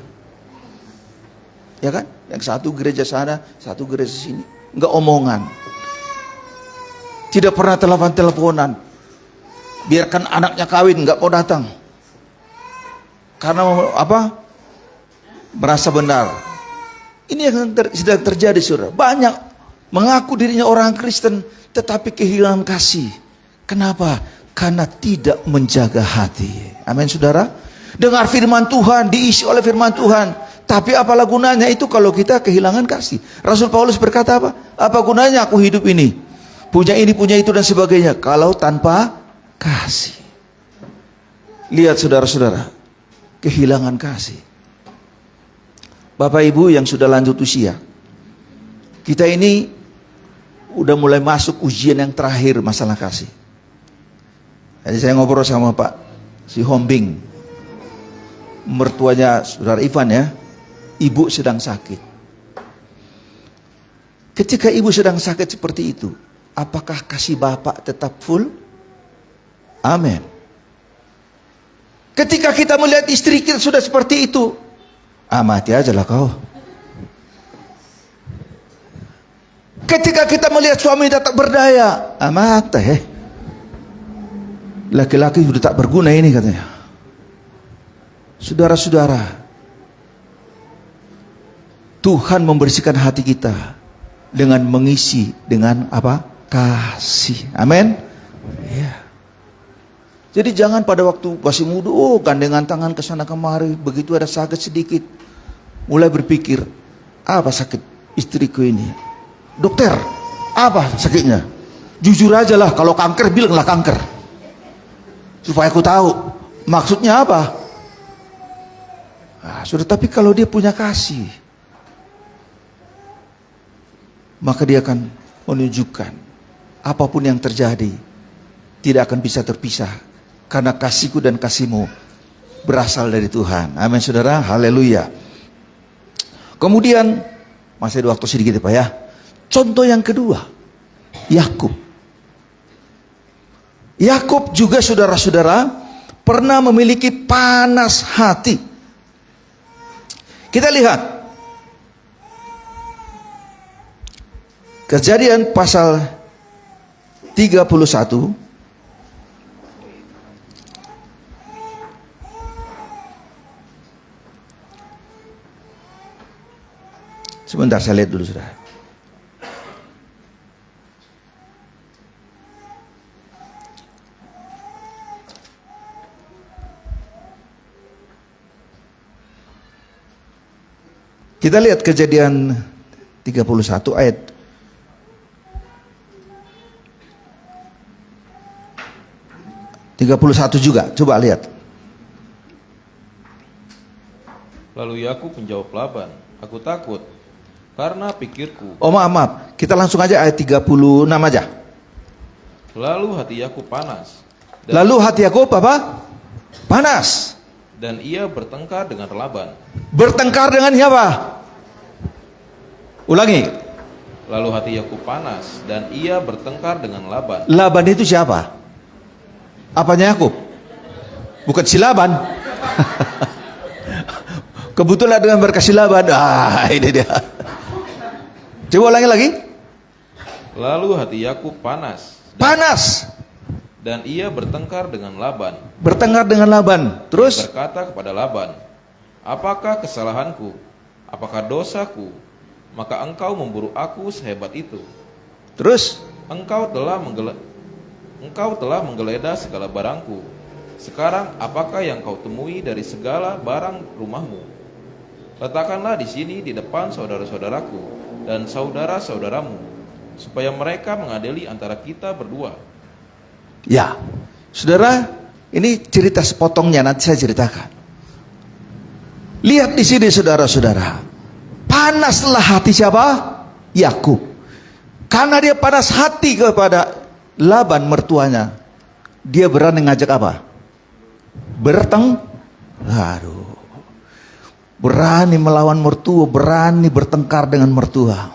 S2: Ya kan? Yang satu gereja sana, satu gereja sini, enggak omongan. Tidak pernah telepon-teleponan. Biarkan anaknya kawin enggak mau datang. Karena apa? Merasa benar. Ini yang sedang terjadi saudara. Banyak mengaku dirinya orang Kristen tetapi kehilangan kasih. Kenapa? karena tidak menjaga hati. Amin saudara. Dengar firman Tuhan, diisi oleh firman Tuhan, tapi apalah gunanya itu kalau kita kehilangan kasih. Rasul Paulus berkata apa? Apa gunanya aku hidup ini, punya ini, punya itu dan sebagainya, kalau tanpa kasih. Lihat saudara-saudara, kehilangan kasih. Bapak Ibu yang sudah lanjut usia, kita ini udah mulai masuk ujian yang terakhir masalah kasih. Jadi saya ngobrol sama Pak si Hombing, mertuanya saudara Ivan ya, ibu sedang sakit. Ketika ibu sedang sakit seperti itu, apakah kasih Bapak tetap full? Amin. Ketika kita melihat istri kita sudah seperti itu, mati aja lah kau. Ketika kita melihat suami tak berdaya, mati. Laki-laki sudah tak berguna ini katanya. Saudara-saudara, Tuhan membersihkan hati kita dengan mengisi dengan apa? Kasih. Amin. Ya. Jadi jangan pada waktu masih muda, gandengan tangan ke sana kemari, begitu ada sakit sedikit, mulai berpikir, apa sakit istriku ini? Dokter, apa sakitnya? Jujur aja lah, kalau kanker bilanglah kanker. Supaya aku tahu maksudnya apa. Nah, sudah, tapi kalau dia punya kasih, maka dia akan menunjukkan apapun yang terjadi tidak akan bisa terpisah, karena kasihku dan kasihmu berasal dari Tuhan. Amin saudara, haleluya. Kemudian masih ada waktu sedikit ya Pak ya. Contoh yang kedua, Yakub. Yakub juga saudara-saudara pernah memiliki panas hati. Kita lihat Kejadian pasal 31 sebentar, saya lihat dulu saudara. Kita lihat Kejadian 31 ayat 31 juga. Coba lihat.
S3: Lalu Yakub menjawab Laban, aku takut karena pikirku.
S2: Oh maaf. Kita langsung aja ayat 36 aja.
S3: Lalu hati Yakub panas.
S2: Lalu hati Yakub apa? Panas.
S3: Dan ia bertengkar dengan Laban.
S2: Bertengkar dengan siapa? Ulangi.
S3: Lalu hati Yakub panas dan ia bertengkar dengan Laban.
S2: Laban itu siapa? Apanya Yakub? Bukan si Laban. Kebetulan dengan berkasih Laban. Ini dia. Coba ulangi lagi.
S3: Lalu hati Yakub panas.
S2: Panas.
S3: Dan ia bertengkar dengan Laban.
S2: Bertengkar dengan Laban. Terus
S3: Berkata kepada Laban, apakah kesalahanku? Apakah dosaku? Maka engkau memburu aku sehebat itu.
S2: Terus
S3: Engkau telah menggeledah segala barangku. Sekarang apakah yang kau temui dari segala barang rumahmu? Letakkanlah di sini di depan saudara-saudaraku dan saudara-saudaramu, supaya mereka mengadili antara kita berdua.
S2: ya, saudara, ini cerita sepotongnya nanti saya ceritakan. Lihat di sini saudara-saudara. Panaslah hati siapa? Yakub. Karena dia panas hati kepada Laban mertuanya, dia berani ngajak apa? Berani melawan mertua, berani bertengkar dengan mertua.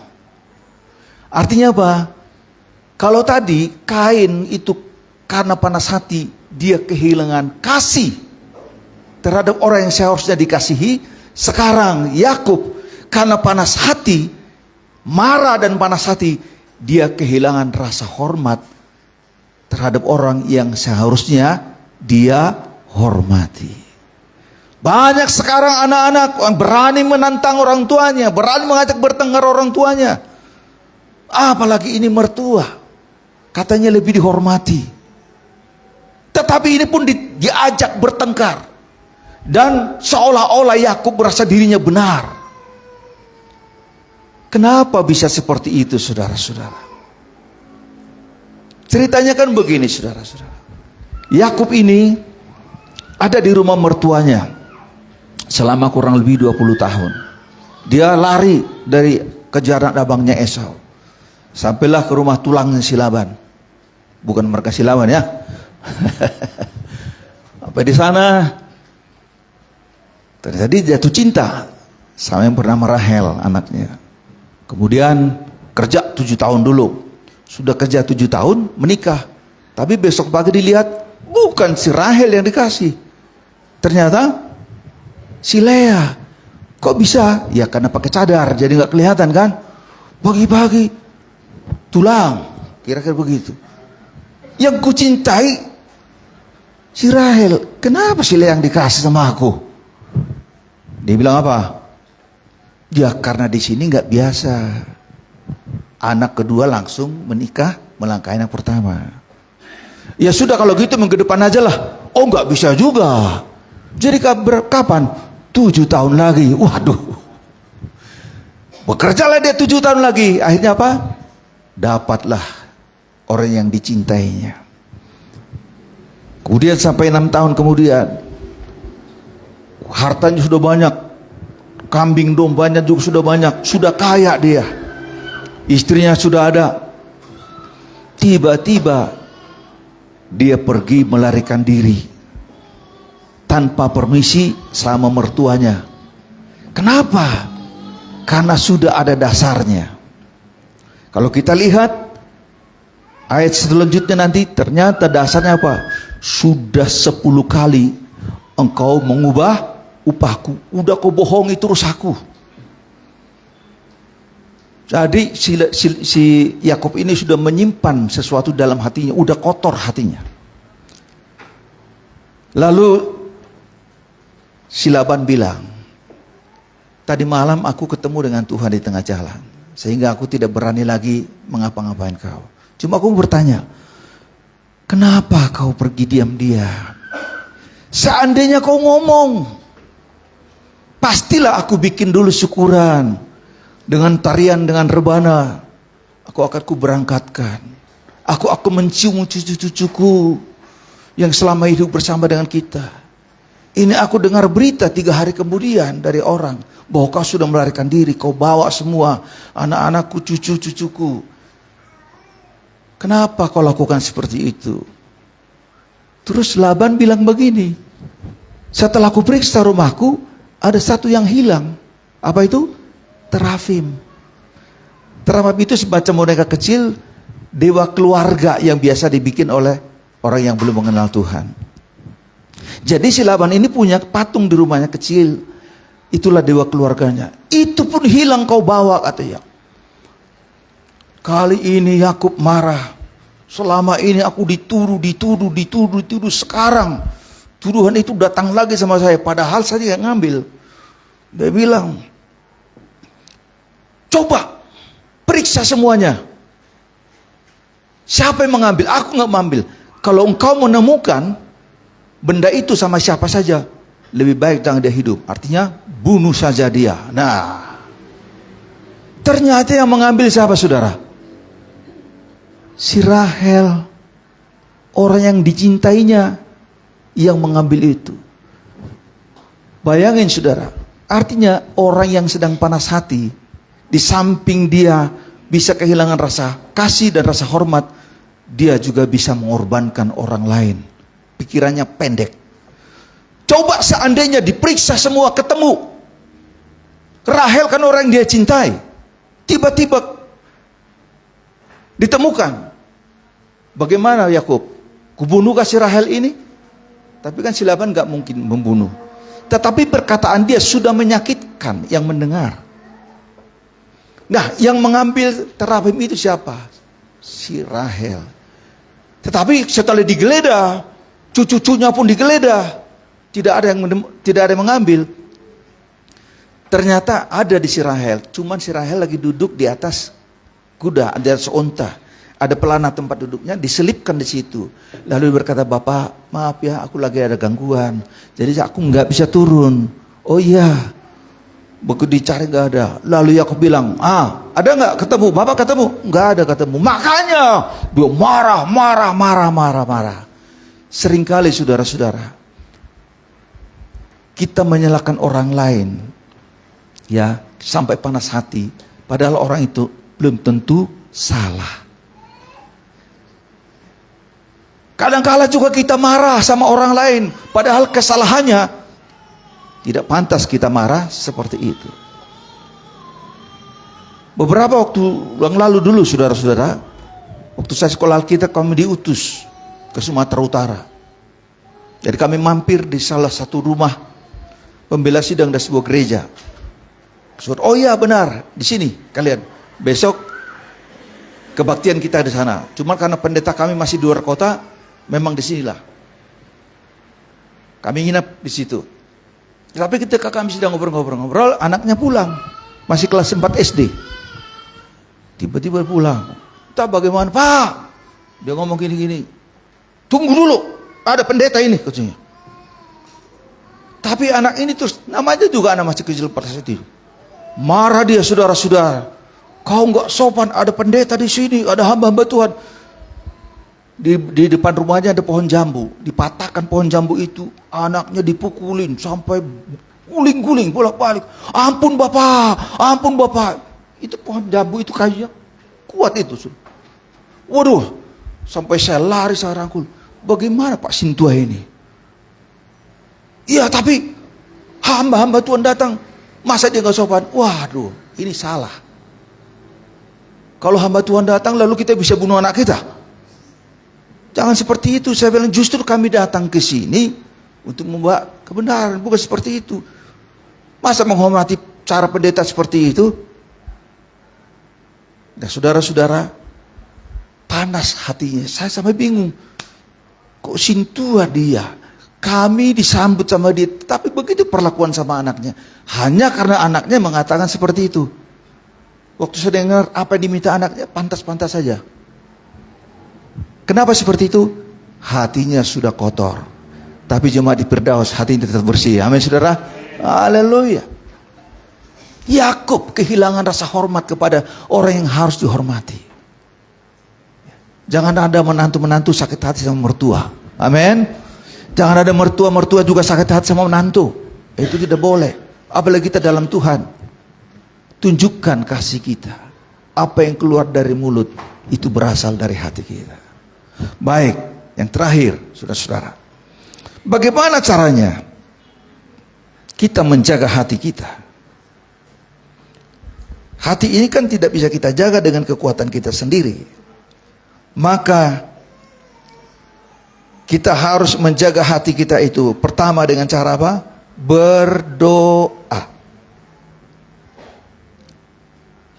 S2: Artinya apa? Kalau tadi Kain itu karena panas hati, dia kehilangan kasih terhadap orang yang seharusnya dikasihi. Sekarang Yakub karena panas hati, marah dan panas hati, dia kehilangan rasa hormat terhadap orang yang seharusnya dia hormati. Banyak sekarang anak-anak yang berani menantang orang tuanya, berani mengajak bertengkar orang tuanya. Apalagi ini mertua, katanya lebih dihormati. Tetapi ini pun diajak bertengkar. Dan seolah-olah Yakub merasa dirinya benar. Kenapa bisa seperti itu, saudara-saudara? Ceritanya kan begini, saudara-saudara. Yakub ini ada di rumah mertuanya selama kurang lebih 20 tahun. Dia lari dari kejaran abangnya Esau. Sampailah ke rumah tulangnya si Laban. Bukan marga si Laban ya. Sampai di sana terjadi jatuh cinta sama yang bernama Rahel, anaknya. Kemudian kerja 7 tahun dulu. Sudah kerja 7 tahun menikah. Tapi besok pagi dilihat bukan si Rahel yang dikasih. Ternyata si Lea. Kok bisa? Ya karena pakai cadar jadi nggak kelihatan kan. Pagi-pagi tulang, kira-kira begitu. Yang kucintai si Rahel. Kenapa si Lea yang dikasih sama aku? Dia bilang apa? Ya karena di sini nggak biasa. Anak kedua langsung menikah melangkahi anak pertama. Ya sudah kalau gitu minggu depan aja lah. Oh nggak bisa juga. Jadi kapan? 7 tahun lagi. Waduh. Bekerjalah dia 7 tahun lagi. Akhirnya apa? Dapatlah orang yang dicintainya. Kemudian sampai 6 tahun kemudian, hartanya sudah banyak, kambing dombanya juga sudah banyak, sudah kaya dia, istrinya sudah ada. Tiba-tiba dia pergi melarikan diri tanpa permisi sama mertuanya. Kenapa? Karena sudah ada dasarnya. Kalau kita lihat ayat selanjutnya nanti, ternyata dasarnya apa? Sudah 10 kali engkau mengubah upahku. Udah kau bohongi terus aku. Jadi si Yakub ini sudah menyimpan sesuatu dalam hatinya. Udah kotor hatinya. Lalu si Laban bilang, tadi malam aku ketemu dengan Tuhan di tengah jalan, sehingga aku tidak berani lagi mengapa-ngapain kau. Cuma aku bertanya, kenapa kau pergi diam-diam? Seandainya kau ngomong, pastilah aku bikin dulu syukuran. Dengan tarian, dengan rebana, aku akan kuberangkatkan. Aku akan mencium cucu-cucuku yang selama hidup bersama dengan kita. Ini aku dengar berita 3 hari kemudian dari orang bahwa kau sudah melarikan diri, kau bawa semua anak-anakku, cucu-cucuku. Kenapa kau lakukan seperti itu? Terus Laban bilang begini, setelah aku periksa rumahku, ada satu yang hilang. Apa itu? Terafim. Terafim itu semacam boneka kecil, dewa keluarga yang biasa dibikin oleh orang yang belum mengenal Tuhan. Jadi si Laban ini punya patung di rumahnya kecil. Itulah dewa keluarganya. Itu pun hilang kau bawa, katanya. Kali ini Yakub marah. Selama ini aku dituduh. Sekarang tuduhan itu datang lagi sama saya. Padahal saya yang ngambil. Dia bilang, coba periksa semuanya. Siapa yang mengambil? Aku nggak mengambil. Kalau engkau menemukan benda itu sama siapa saja, lebih baik jangan dia hidup. Artinya bunuh saja dia. Nah, ternyata yang mengambil siapa, saudara? Si Rahel, orang yang dicintainya, yang mengambil itu. Bayangin, saudara, artinya orang yang sedang panas hati, di samping dia bisa kehilangan rasa kasih dan rasa hormat, dia juga bisa mengorbankan orang lain. Pikirannya pendek. Coba seandainya diperiksa semua ketemu, Rahel kan orang yang dia cintai, tiba-tiba ditemukan. Bagaimana Yakub? Kubunuh kasih Rahel ini? Tapi kan si Laban gak mungkin membunuh. Tetapi perkataan dia sudah menyakitkan yang mendengar. Nah, yang mengambil terafim itu siapa? Si Rahel. Tetapi setelah digeledah, cucu-cucunya pun digeledah, tidak ada yang mengambil. Ternyata ada di si Rahel. Cuman si Rahel lagi duduk di atas kuda, di atas unta. Ada pelana tempat duduknya, diselipkan di situ. Lalu dia berkata, Bapak, maaf ya, aku lagi ada gangguan. Jadi aku nggak bisa turun. Oh iya. Begitu dicari nggak ada. Lalu Yakub bilang, ada nggak ketemu? Bapak ketemu? Nggak ada ketemu. Makanya dia marah. Seringkali saudara-saudara, kita menyalahkan orang lain, ya, sampai panas hati. Padahal orang itu belum tentu salah. Kadang-kala juga kita marah sama orang lain, padahal kesalahannya tidak pantas kita marah seperti itu. Beberapa waktu yang lalu dulu saudara-saudara, waktu saya sekolah Alkitab kami diutus ke Sumatera Utara. Jadi kami mampir di salah satu rumah pembela sidang dari sebuah gereja. Oh iya benar, di sini kalian. Besok kebaktian kita di sana. Cuma karena pendeta kami masih di luar kota, memang di sinilah. Kami nginap di situ. Tapi ketika kami sedang ngobrol-ngobrol, anaknya pulang. Masih kelas 4 SD. Tiba-tiba pulang. Entah bagaimana, Pak. Dia ngomong gini-gini. Tunggu dulu, ada pendeta ini katanya. Tapi anak ini terus, namanya juga anak masih kecil pada saat itu. Marah dia, saudara-saudara. Kau nggak sopan, ada pendeta di sini, ada hamba-hamba Tuhan. Di depan rumahnya ada pohon jambu, dipatahkan pohon jambu itu, anaknya dipukulin sampai guling-guling bolak-balik. Ampun bapak, itu pohon jambu itu kayunya kuat itu. Waduh, sampai saya lari, saya rangkul. Bagaimana Pak Sintua ini? Iya tapi hamba-hamba Tuhan datang, masa dia nggak sopan? Waduh, ini salah. Kalau hamba Tuhan datang lalu kita bisa bunuh anak kita. Jangan seperti itu. Saya bilang justru kami datang ke sini untuk membawa kebenaran, bukan seperti itu. Masa menghormati cara pendeta seperti itu? Dan saudara-saudara, panas hatinya. Saya sampai bingung. Kok Sintua dia? Kami disambut sama dia, tapi begitu perlakuan sama anaknya. Hanya karena anaknya mengatakan seperti itu. Waktu saya dengar apa yang diminta anaknya, pantas-pantas saja. Kenapa seperti itu? Hatinya sudah kotor. Tapi jemaat di Firdaus hatinya tetap bersih. Amin saudara. Haleluya. Yakub kehilangan rasa hormat kepada orang yang harus dihormati. Jangan ada menantu-menantu sakit hati sama mertua. Amin. Jangan ada mertua-mertua juga sakit hati sama menantu. Itu tidak boleh. Apalagi kita dalam Tuhan. Tunjukkan kasih kita. Apa yang keluar dari mulut itu berasal dari hati kita. Baik, yang terakhir, saudara-saudara. Bagaimana caranya kita menjaga hati kita? Hati ini kan tidak bisa kita jaga dengan kekuatan kita sendiri. Maka kita harus menjaga hati kita itu pertama dengan cara apa? Berdoa.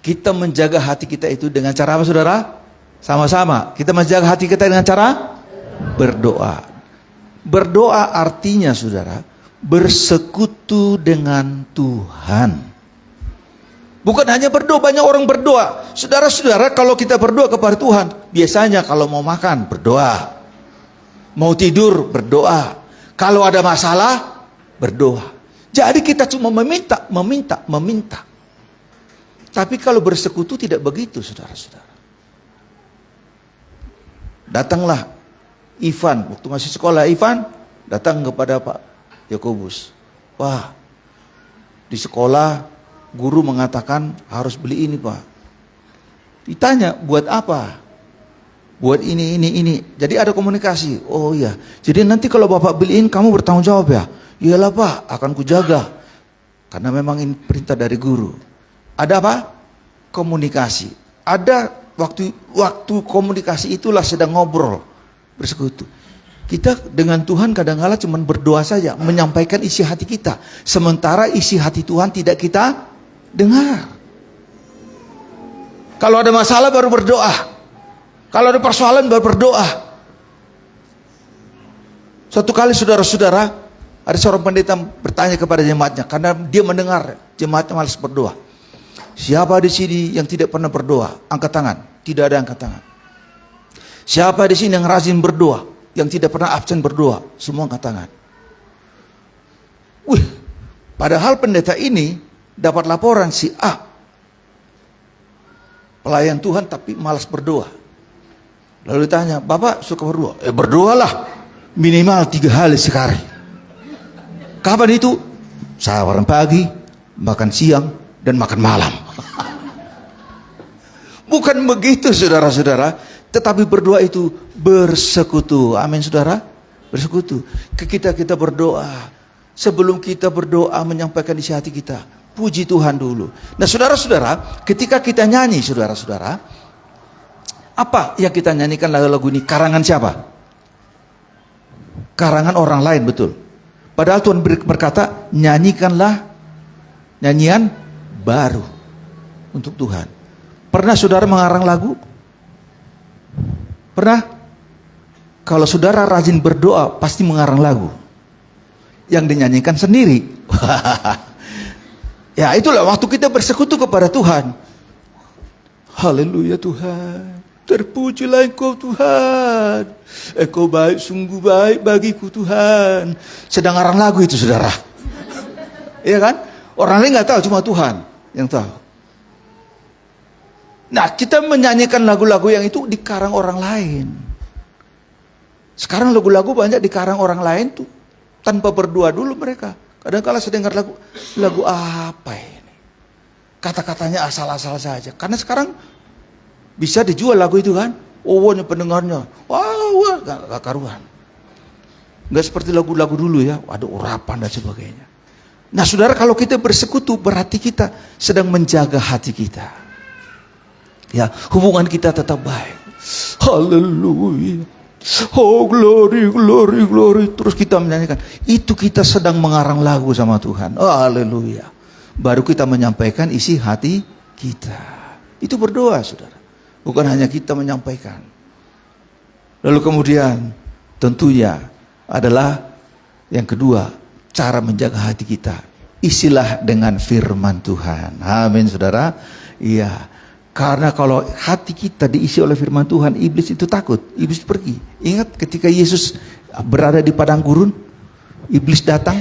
S2: Kita menjaga hati kita itu dengan cara apa saudara? Sama-sama, kita menjaga hati kita dengan cara berdoa. Berdoa artinya saudara, bersekutu dengan Tuhan. Bukan hanya berdoa, banyak orang berdoa. Saudara-saudara, kalau kita berdoa kepada Tuhan, biasanya kalau mau makan, berdoa. Mau tidur, berdoa. Kalau ada masalah, berdoa. Jadi kita cuma meminta. Tapi kalau bersekutu tidak begitu saudara-saudara. Datanglah Ivan, waktu masih sekolah Ivan datang kepada Pak Yakobus. Wah, di sekolah guru mengatakan harus beli ini Pak. Ditanya buat apa? Buat ini. Jadi ada komunikasi. Oh iya. Jadi nanti kalau Bapak beliin kamu bertanggung jawab ya. Iyalah Pak, akan kujaga. Karena memang ini perintah dari guru. Ada apa? Komunikasi. Ada waktu komunikasi itulah sedang ngobrol, bersekutu. Kita dengan Tuhan kadang-kala cuma berdoa saja, menyampaikan isi hati kita. Sementara isi hati Tuhan tidak kita dengar. Kalau ada masalah baru berdoa. Kalau ada persoalan baru berdoa. Suatu kali saudara-saudara, ada seorang pendeta bertanya kepada jemaatnya karena dia mendengar jemaatnya malas berdoa. Siapa di sini yang tidak pernah berdoa? Angkat tangan. Tidak ada angkat tangan. Siapa di sini yang rajin berdoa, yang tidak pernah absen berdoa? Semua angkat tangan. Wih, padahal pendeta ini dapat laporan si A, pelayan Tuhan tapi malas berdoa. Lalu ditanya, Bapak suka berdoa? Berdoalah minimal 3 kali sekali. Kapan itu? Sarapan pagi, makan siang, dan makan malam. Bukan begitu saudara-saudara, tetapi berdoa itu bersekutu. Amin saudara, bersekutu. Kita berdoa, sebelum kita berdoa menyampaikan isi hati kita, puji Tuhan dulu. Nah saudara-saudara, ketika kita nyanyi saudara-saudara, apa yang kita nyanyikan lagu-lagu ini? Karangan siapa? Karangan orang lain, betul. Padahal Tuhan berkata, nyanyikanlah nyanyian baru untuk Tuhan. Pernah saudara mengarang lagu? Pernah? Kalau saudara rajin berdoa, pasti mengarang lagu yang dinyanyikan sendiri. Ya itulah waktu kita bersekutu kepada Tuhan. Haleluya Tuhan, terpujilah Engkau Tuhan, Engkau baik, sungguh baik bagiku Tuhan. Sedang ngarang lagu itu saudara. Iya kan? Orang lain nggak tahu, cuma Tuhan yang tahu. Nah kita menyanyikan lagu-lagu yang itu dikarang orang lain. Sekarang lagu-lagu banyak dikarang orang lain tuh tanpa berdoa dulu mereka. Kadang-kala saya dengar lagu apa ini? Kata-katanya asal-asal saja. Karena sekarang bisa dijual lagu itu kan? Ohnya pendengarnya, wah, gak karuan. Gak seperti lagu-lagu dulu ya, ada urapan dan sebagainya. Nah saudara, kalau kita bersekutu berarti kita sedang menjaga hati kita. Ya, hubungan kita tetap baik. Haleluya. Oh glory, glory, glory. Terus kita menyanyikan. Itu kita sedang mengarang lagu sama Tuhan. Oh haleluya. Baru kita menyampaikan isi hati kita. Itu berdoa saudara. Bukan hanya kita menyampaikan. Lalu kemudian tentunya adalah yang kedua, cara menjaga hati kita. Isilah dengan firman Tuhan. Amin saudara. Iya. Karena kalau hati kita diisi oleh firman Tuhan, iblis itu takut, iblis pergi. Ingat ketika Yesus berada di padang gurun, iblis datang,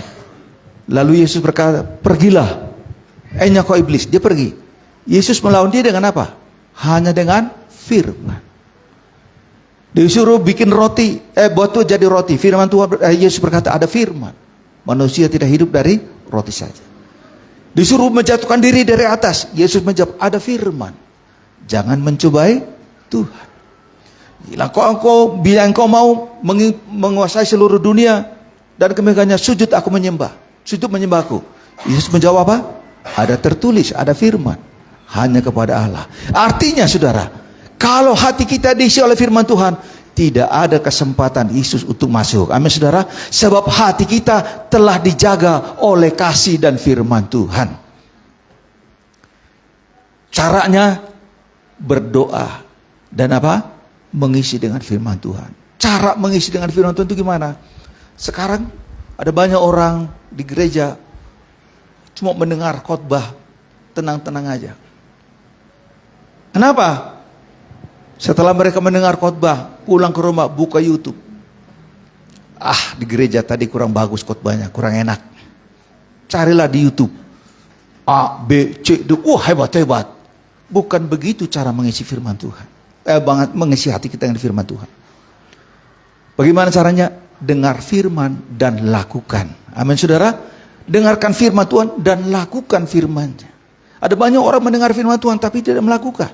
S2: lalu Yesus berkata, pergilah, kau iblis, dia pergi. Yesus melawan dia dengan apa? Hanya dengan firman. Disuruh bikin roti, buat jadi roti. Firman Tuhan, Yesus berkata ada firman. Manusia tidak hidup dari roti saja. Disuruh menjatuhkan diri dari atas, Yesus menjawab ada firman. Jangan mencobai Tuhan. Bila engkau mau menguasai seluruh dunia dan kemegahannya, sujud aku menyembah. Sujud menyembahku. Yesus menjawab apa? Ada tertulis, ada firman. Hanya kepada Allah. Artinya saudara, kalau hati kita diisi oleh firman Tuhan, tidak ada kesempatan Yesus untuk masuk. Amin saudara. Sebab hati kita telah dijaga oleh kasih dan firman Tuhan. Caranya berdoa dan apa? Mengisi dengan firman Tuhan. Cara mengisi dengan firman Tuhan itu gimana? Sekarang ada banyak orang di gereja cuma mendengar khotbah, tenang-tenang aja. Kenapa? Setelah mereka mendengar khotbah, pulang ke rumah buka YouTube. Di gereja tadi kurang bagus khotbahnya, kurang enak. Carilah di YouTube. A, B, C, D. Hebat-hebat. Bukan begitu cara mengisi firman Tuhan. Mengisi hati kita dengan firman Tuhan. Bagaimana caranya? Dengar firman dan lakukan. Amin saudara. Dengarkan firman Tuhan dan lakukan firman-Nya. Ada banyak orang mendengar firman Tuhan tapi tidak melakukan.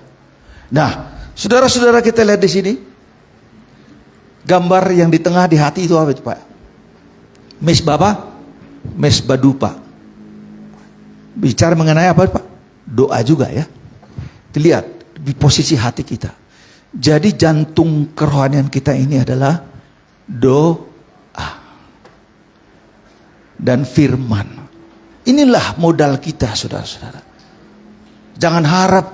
S2: Nah, saudara-saudara kita lihat di sini. Gambar yang di tengah di hati itu apa itu Pak? Mesbah apa? Mesbah dupa. Bicara mengenai apa Pak? Doa juga ya. Dilihat di posisi hati kita. Jadi jantung kerohanian kita ini adalah doa dan firman. Inilah modal kita saudara-saudara. Jangan harap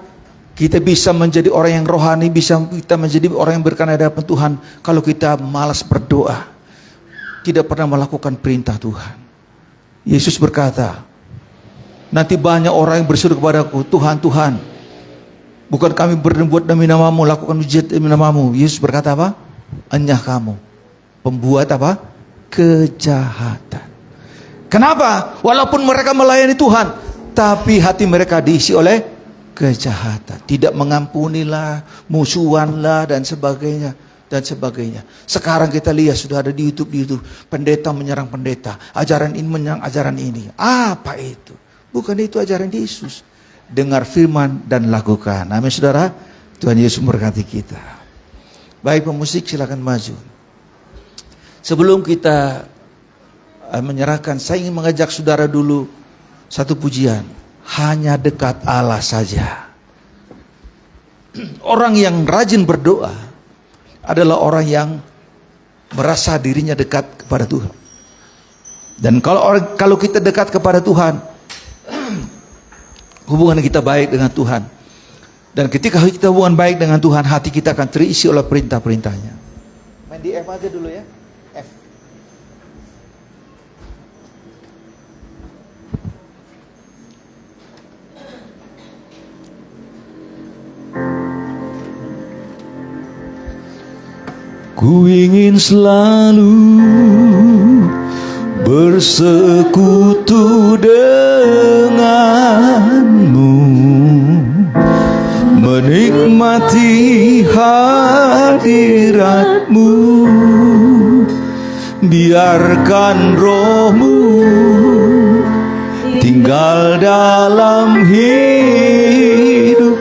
S2: kita bisa menjadi orang yang rohani, kita menjadi orang yang berkenan di hadapan Tuhan kalau kita malas berdoa, tidak pernah melakukan perintah Tuhan. Yesus berkata, nanti banyak orang yang berseru kepadaku, Tuhan, Tuhan, Bukan kami berbuat demi namamu, lakukan mujizat demi namamu. Yesus berkata apa? Enyah kamu, pembuat apa? Kejahatan. Kenapa? Walaupun mereka melayani Tuhan, tapi hati mereka diisi oleh kejahatan. Tidak mengampunilah, musuhanlah, dan sebagainya. Dan sebagainya. Sekarang kita lihat sudah ada di YouTube, pendeta menyerang pendeta, ajaran ini menyerang ajaran ini. Apa itu? Bukan itu ajaran Yesus. Dengar firman dan lakukan. Amin saudara. Tuhan Yesus memberkati kita. Baik, pemusik silakan maju. Sebelum kita menyerahkan, saya ingin mengajak saudara dulu satu pujian. Hanya dekat Allah saja. Orang yang rajin berdoa adalah orang yang merasa dirinya dekat kepada Tuhan. Dan kalau kita dekat kepada Tuhan, hubungan kita baik dengan Tuhan. Dan ketika kita hubungan baik dengan Tuhan, hati kita akan terisi oleh perintah-perintahnya. Main di F aja dulu ya. F. Ku ingin selalu bersekutu denganmu, menikmati hadiratmu, biarkan rohmu tinggal dalam hidupku.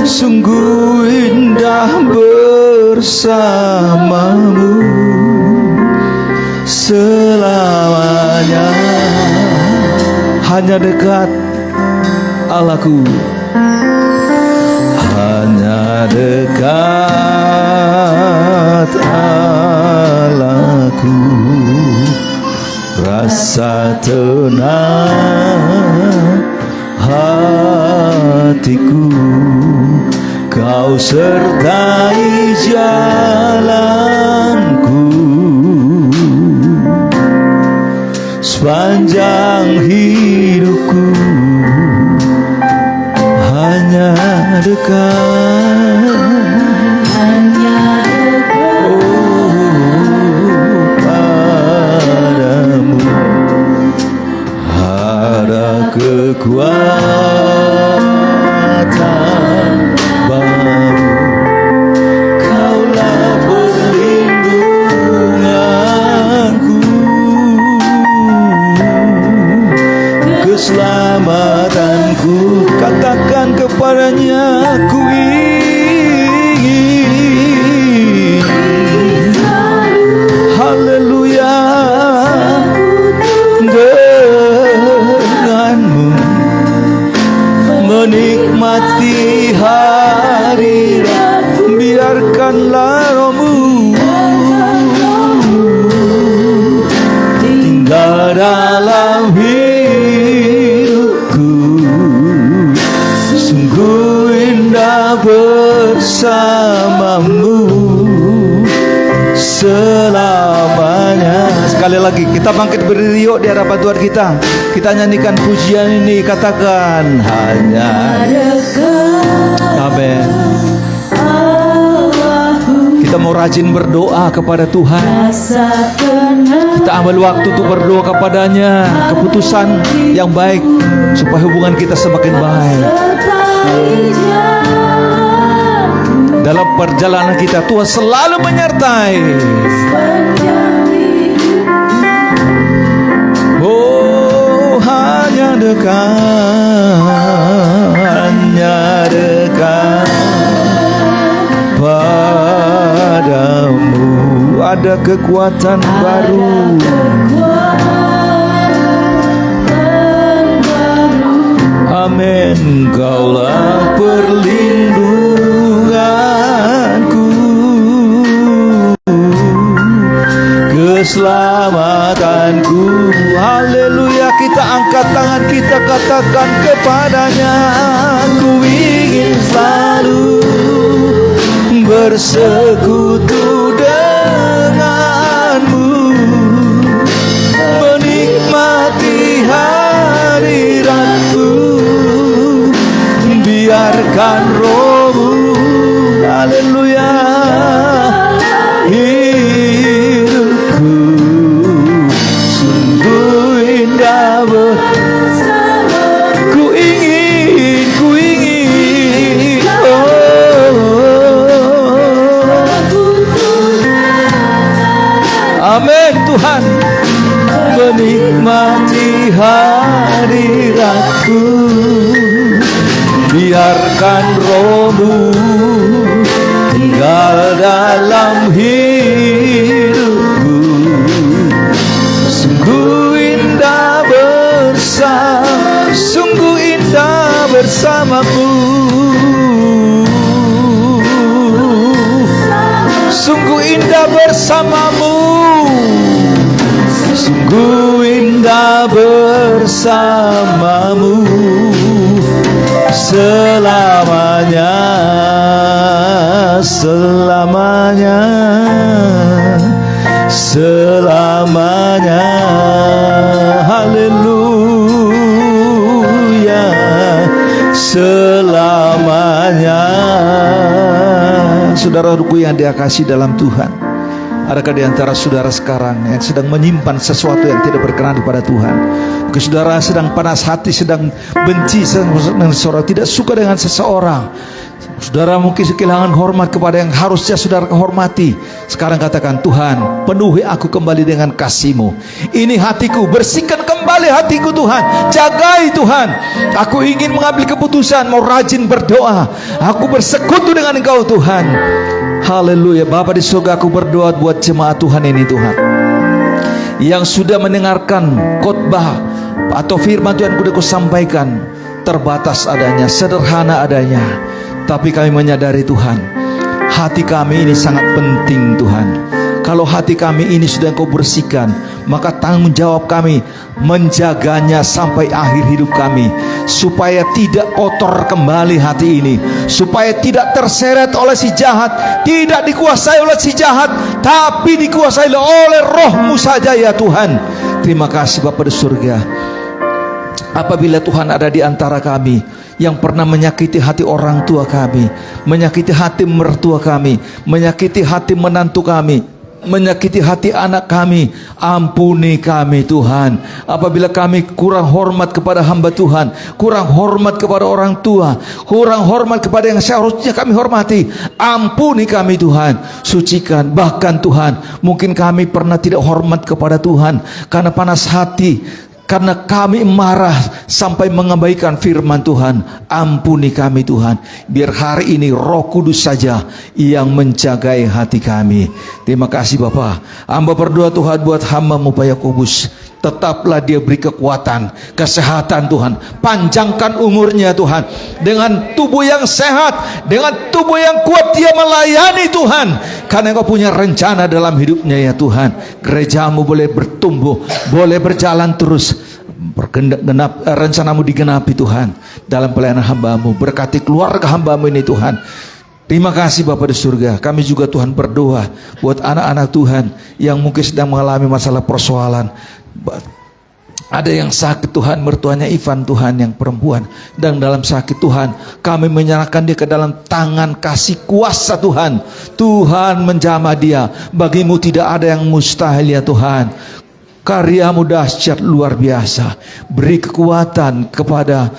S2: Sungguh indah bersamamu selamanya. Hanya dekat Allahku, hanya dekat Allahku, rasa tenang hatiku. Kau sertai jalanku sepanjang hidupku. Hanya dekat, padamu ada kekuatan baru. Kaulah perlindunganku, keselamatanku. Katakan kepadanya, ku ingin, haleluya, denganmu, menikmati hadirat, biarkanlah rohmu tinggal dalam hidupku. Sungguh indah bersamamu selamanya. Sekali lagi kita bangkit berdiri yuk di hadapan Tuhan kita. Kita nyanyikan pujian ini, katakan hanya. Amin. Kita mau rajin berdoa kepada Tuhan. Kita ambil waktu untuk berdoa kepadanya, keputusan yang baik supaya hubungan kita semakin baik. Dalam perjalanan kita, Tuhan selalu menyertai. Oh, hanya dekat padamu ada kekuatan baru. Amin. Kaulah perlindunganku, keselamatanku. Haleluya. Kita angkat tangan kita, katakan kepadanya, ku ingin selalu bersekutu denganmu, menikmati hadiratmu, biarkan rohmu, haleluya, hidupku sungguh indah ku ingin, amin Tuhan, menikmati hadiratku, biarkan rohmu tinggal dalam hidupku, sungguh indah bersamamu, sungguh indah bersamamu, sungguh indah bersamamu selamanya, selamanya, selamanya, haleluya, selamanya. Saudaraku yang dikasihi dalam Tuhan, adakah di antara saudara sekarang yang sedang menyimpan sesuatu yang tidak berkenan kepada Tuhan? Mungkin saudara sedang panas hati, sedang benci dengan seseorang, tidak suka dengan seseorang. Saudara mungkin kehilangan hormat kepada yang harusnya saudara hormati. Sekarang katakan, Tuhan, penuhi aku kembali dengan kasih-Mu. Ini hatiku, bersihkan kembali hatiku Tuhan. Jagai Tuhan. Aku ingin mengambil keputusan, mau rajin berdoa. Aku bersekutu dengan Engkau Tuhan. Haleluya. Bapa di surga, aku berdoa buat jemaat Tuhan ini Tuhan, yang sudah mendengarkan khotbah atau firman Tuhan kuda sampaikan, terbatas adanya, sederhana adanya, tapi kami menyadari Tuhan, hati kami ini sangat penting Tuhan. Kalau hati kami ini sudah Engkau bersihkan, maka tanggung jawab kami menjaganya sampai akhir hidup kami, supaya tidak kotor kembali hati ini, supaya tidak terseret oleh si jahat, tidak dikuasai oleh si jahat, tapi dikuasai oleh Roh-Mu saja ya Tuhan. Terima kasih Bapa di surga. Apabila Tuhan ada di antara kami yang pernah menyakiti hati orang tua kami, menyakiti hati mertua kami, menyakiti hati menantu kami, menyakiti hati anak kami, ampuni kami Tuhan. Apabila kami kurang hormat kepada hamba Tuhan, kurang hormat kepada orang tua, kurang hormat kepada yang seharusnya kami hormati, ampuni kami Tuhan, sucikan. Bahkan Tuhan, mungkin kami pernah tidak hormat kepada Tuhan karena panas hati, karena kami marah sampai mengabaikan firman Tuhan. Ampuni kami Tuhan. Biar hari ini Roh Kudus saja yang menjagai hati kami. Terima kasih Bapa. Hamba berdoa Tuhan buat hamba-Mu Pak Yakobus, tetaplah dia beri kekuatan, kesehatan Tuhan. Panjangkan umurnya Tuhan, dengan tubuh yang sehat, dengan tubuh yang kuat dia melayani Tuhan, karena Engkau punya rencana dalam hidupnya ya Tuhan. Gereja-Mu boleh bertumbuh, boleh berjalan terus, rencana-Mu digenapi Tuhan dalam pelayanan hamba-Mu. Berkati keluarga hamba-Mu ini Tuhan. Terima kasih Bapa di surga. Kami juga Tuhan berdoa buat anak-anak Tuhan yang mungkin sedang mengalami masalah persoalan. Ada yang sakit Tuhan, mertuanya Ivan Tuhan yang perempuan, dan dalam sakit Tuhan kami menyerahkan dia ke dalam tangan kasih kuasa Tuhan. Tuhan menjamah dia. Bagi-Mu tidak ada yang mustahil ya Tuhan. Karya-Mu dahsyat luar biasa. Beri kekuatan kepada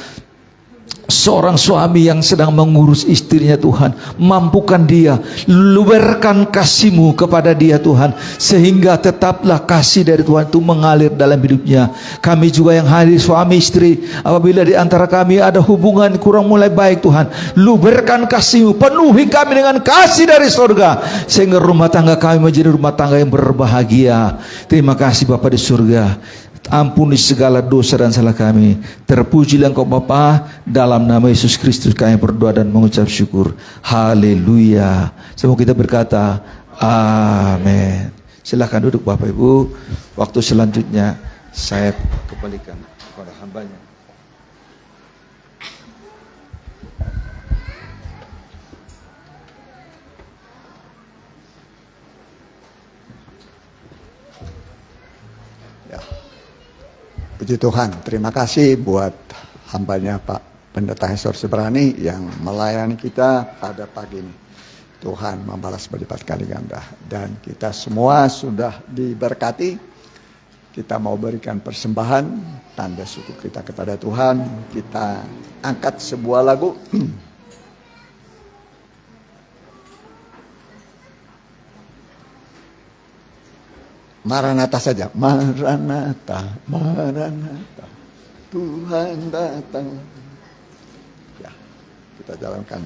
S2: seorang suami yang sedang mengurus istrinya Tuhan. Mampukan dia, luberkan kasih-Mu kepada dia Tuhan, sehingga tetaplah kasih dari Tuhan itu mengalir dalam hidupnya. Kami juga yang hadir suami istri, apabila di antara kami ada hubungan kurang mulai baik Tuhan, luberkan kasih-Mu, penuhi kami dengan kasih dari surga, sehingga rumah tangga kami menjadi rumah tangga yang berbahagia. Terima kasih Bapa di surga. Ampuni segala dosa dan salah kami. Terpujilah Engkau Bapa. Dalam nama Yesus Kristus kami berdoa dan mengucap syukur. Haleluya. Semua kita berkata amin. Silakan duduk Bapak Ibu. Waktu selanjutnya saya kembalikan kepada hambanya.
S1: Puji Tuhan, terima kasih buat hambanya Pak Pendeta Hesor Seberani yang melayani kita pada pagi ini. Tuhan membalas berlipat kali ganda. Dan kita semua sudah diberkati. Kita mau berikan persembahan, tanda syukur kita kepada Tuhan. Kita angkat sebuah lagu. Maranatha saja. Maranatha, Maranatha, Tuhan datang. Ya, kita jalankan.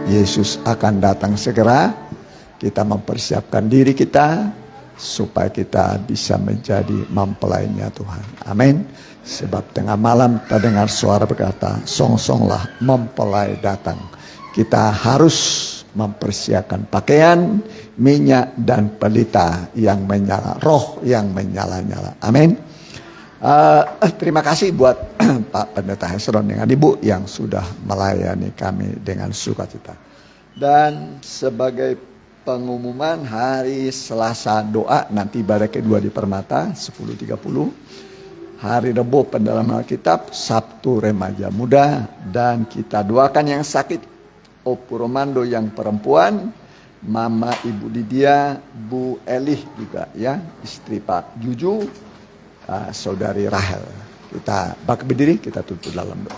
S1: Yesus akan datang segera. Kita mempersiapkan diri kita supaya kita bisa menjadi mempelainya Tuhan. Amin. Sebab tengah malam terdengar suara berkata, song-songlah mempelai datang. Kita harus mempersiapkan pakaian, minyak dan pelita yang menyala, roh yang menyala-nyala. Amin. Terima kasih buat Pak Pendeta Hesron dengan Ibu yang sudah melayani kami dengan sukacita. Dan sebagai pengumuman hari Selasa doa nanti ibadah kedua di Permata 10.30. Hari Rebo pendalaman Alkitab, Sabtu remaja muda, dan kita doakan yang sakit, Opu Romando yang perempuan, Mama Ibu Lydia, Bu Elih juga ya, istri Pak Juju, Saudari Rahel. Kita bangkit berdiri, kita tutup dalam doa.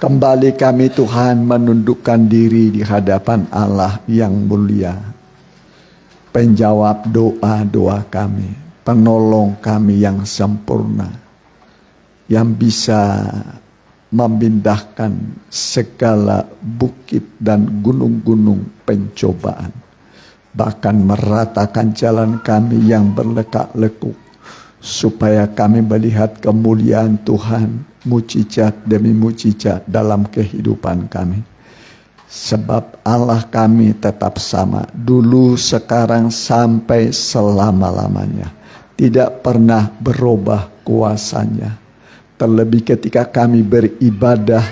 S1: Kembali kami Tuhan menundukkan diri di hadapan Allah yang mulia. Penjawab doa-doa kami, penolong kami yang sempurna, yang bisa memindahkan segala bukit dan gunung-gunung pencobaan, bahkan meratakan jalan kami yang berlekak-lekuk, supaya kami melihat kemuliaan Tuhan, mujizat demi mujizat dalam kehidupan kami. Sebab Allah kami tetap sama, dulu, sekarang, sampai selama-lamanya. Tidak pernah berubah kuasanya. Terlebih ketika kami beribadah,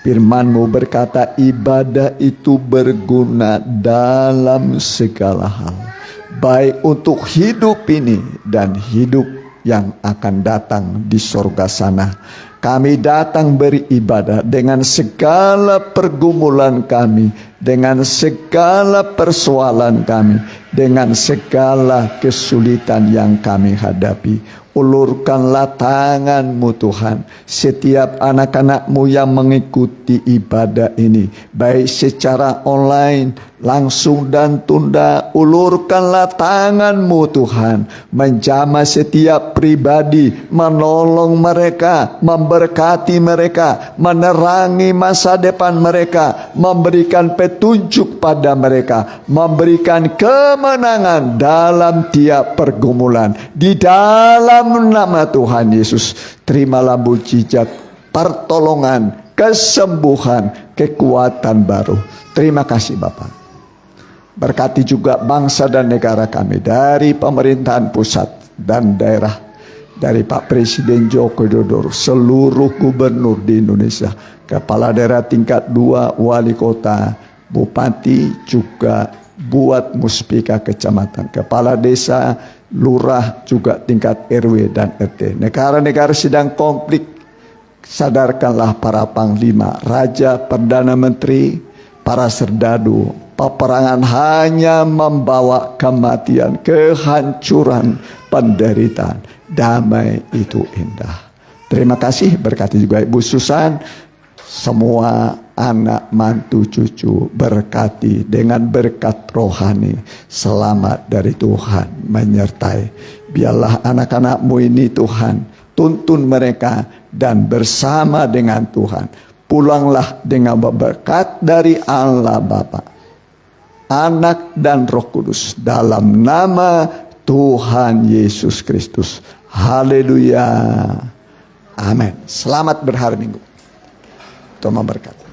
S1: Firman-Mu berkata ibadah itu berguna dalam segala hal. Baik untuk hidup ini dan hidup yang akan datang di sorga sana. Kami datang beribadah dengan segala pergumulan kami, dengan segala persoalan kami, dengan segala kesulitan yang kami hadapi. Ulurkanlah tangan-Mu Tuhan, setiap anak-anak-Mu yang mengikuti ibadah ini, baik secara online, langsung dan tunda. Ulurkanlah tangan-Mu Tuhan, menjamah setiap pribadi, menolong mereka, memberkati mereka, menerangi masa depan mereka, memberikan petunjuk pada mereka, memberikan kemenangan dalam tiap pergumulan. Di dalam nama Tuhan Yesus, terimalah mujizat, pertolongan, kesembuhan, kekuatan baru. Terima kasih Bapa. Berkati juga bangsa dan negara kami, dari pemerintahan pusat dan daerah, dari Pak Presiden Joko Widodo, seluruh gubernur di Indonesia, kepala daerah tingkat 2, wali kota, bupati, juga buat muspika kecamatan, kepala desa, lurah, juga tingkat RW dan RT. Negara-negara sedang konflik, sadarkanlah para panglima, raja, perdana menteri, para serdadu. Peperangan hanya membawa kematian, kehancuran, penderitaan. Damai itu indah. Terima kasih, berkati juga Ibu Susan, semua anak, mantu, cucu, berkati dengan berkat rohani. Selamat dari Tuhan menyertai. Biarlah anak-anak-Mu ini Tuhan, tuntun mereka dan bersama dengan Tuhan. Pulanglah dengan berkat dari Allah Bapa, Anak dan Roh Kudus, dalam nama Tuhan Yesus Kristus. Haleluya. Amin. Selamat berhari Minggu. Tuhan memberkati.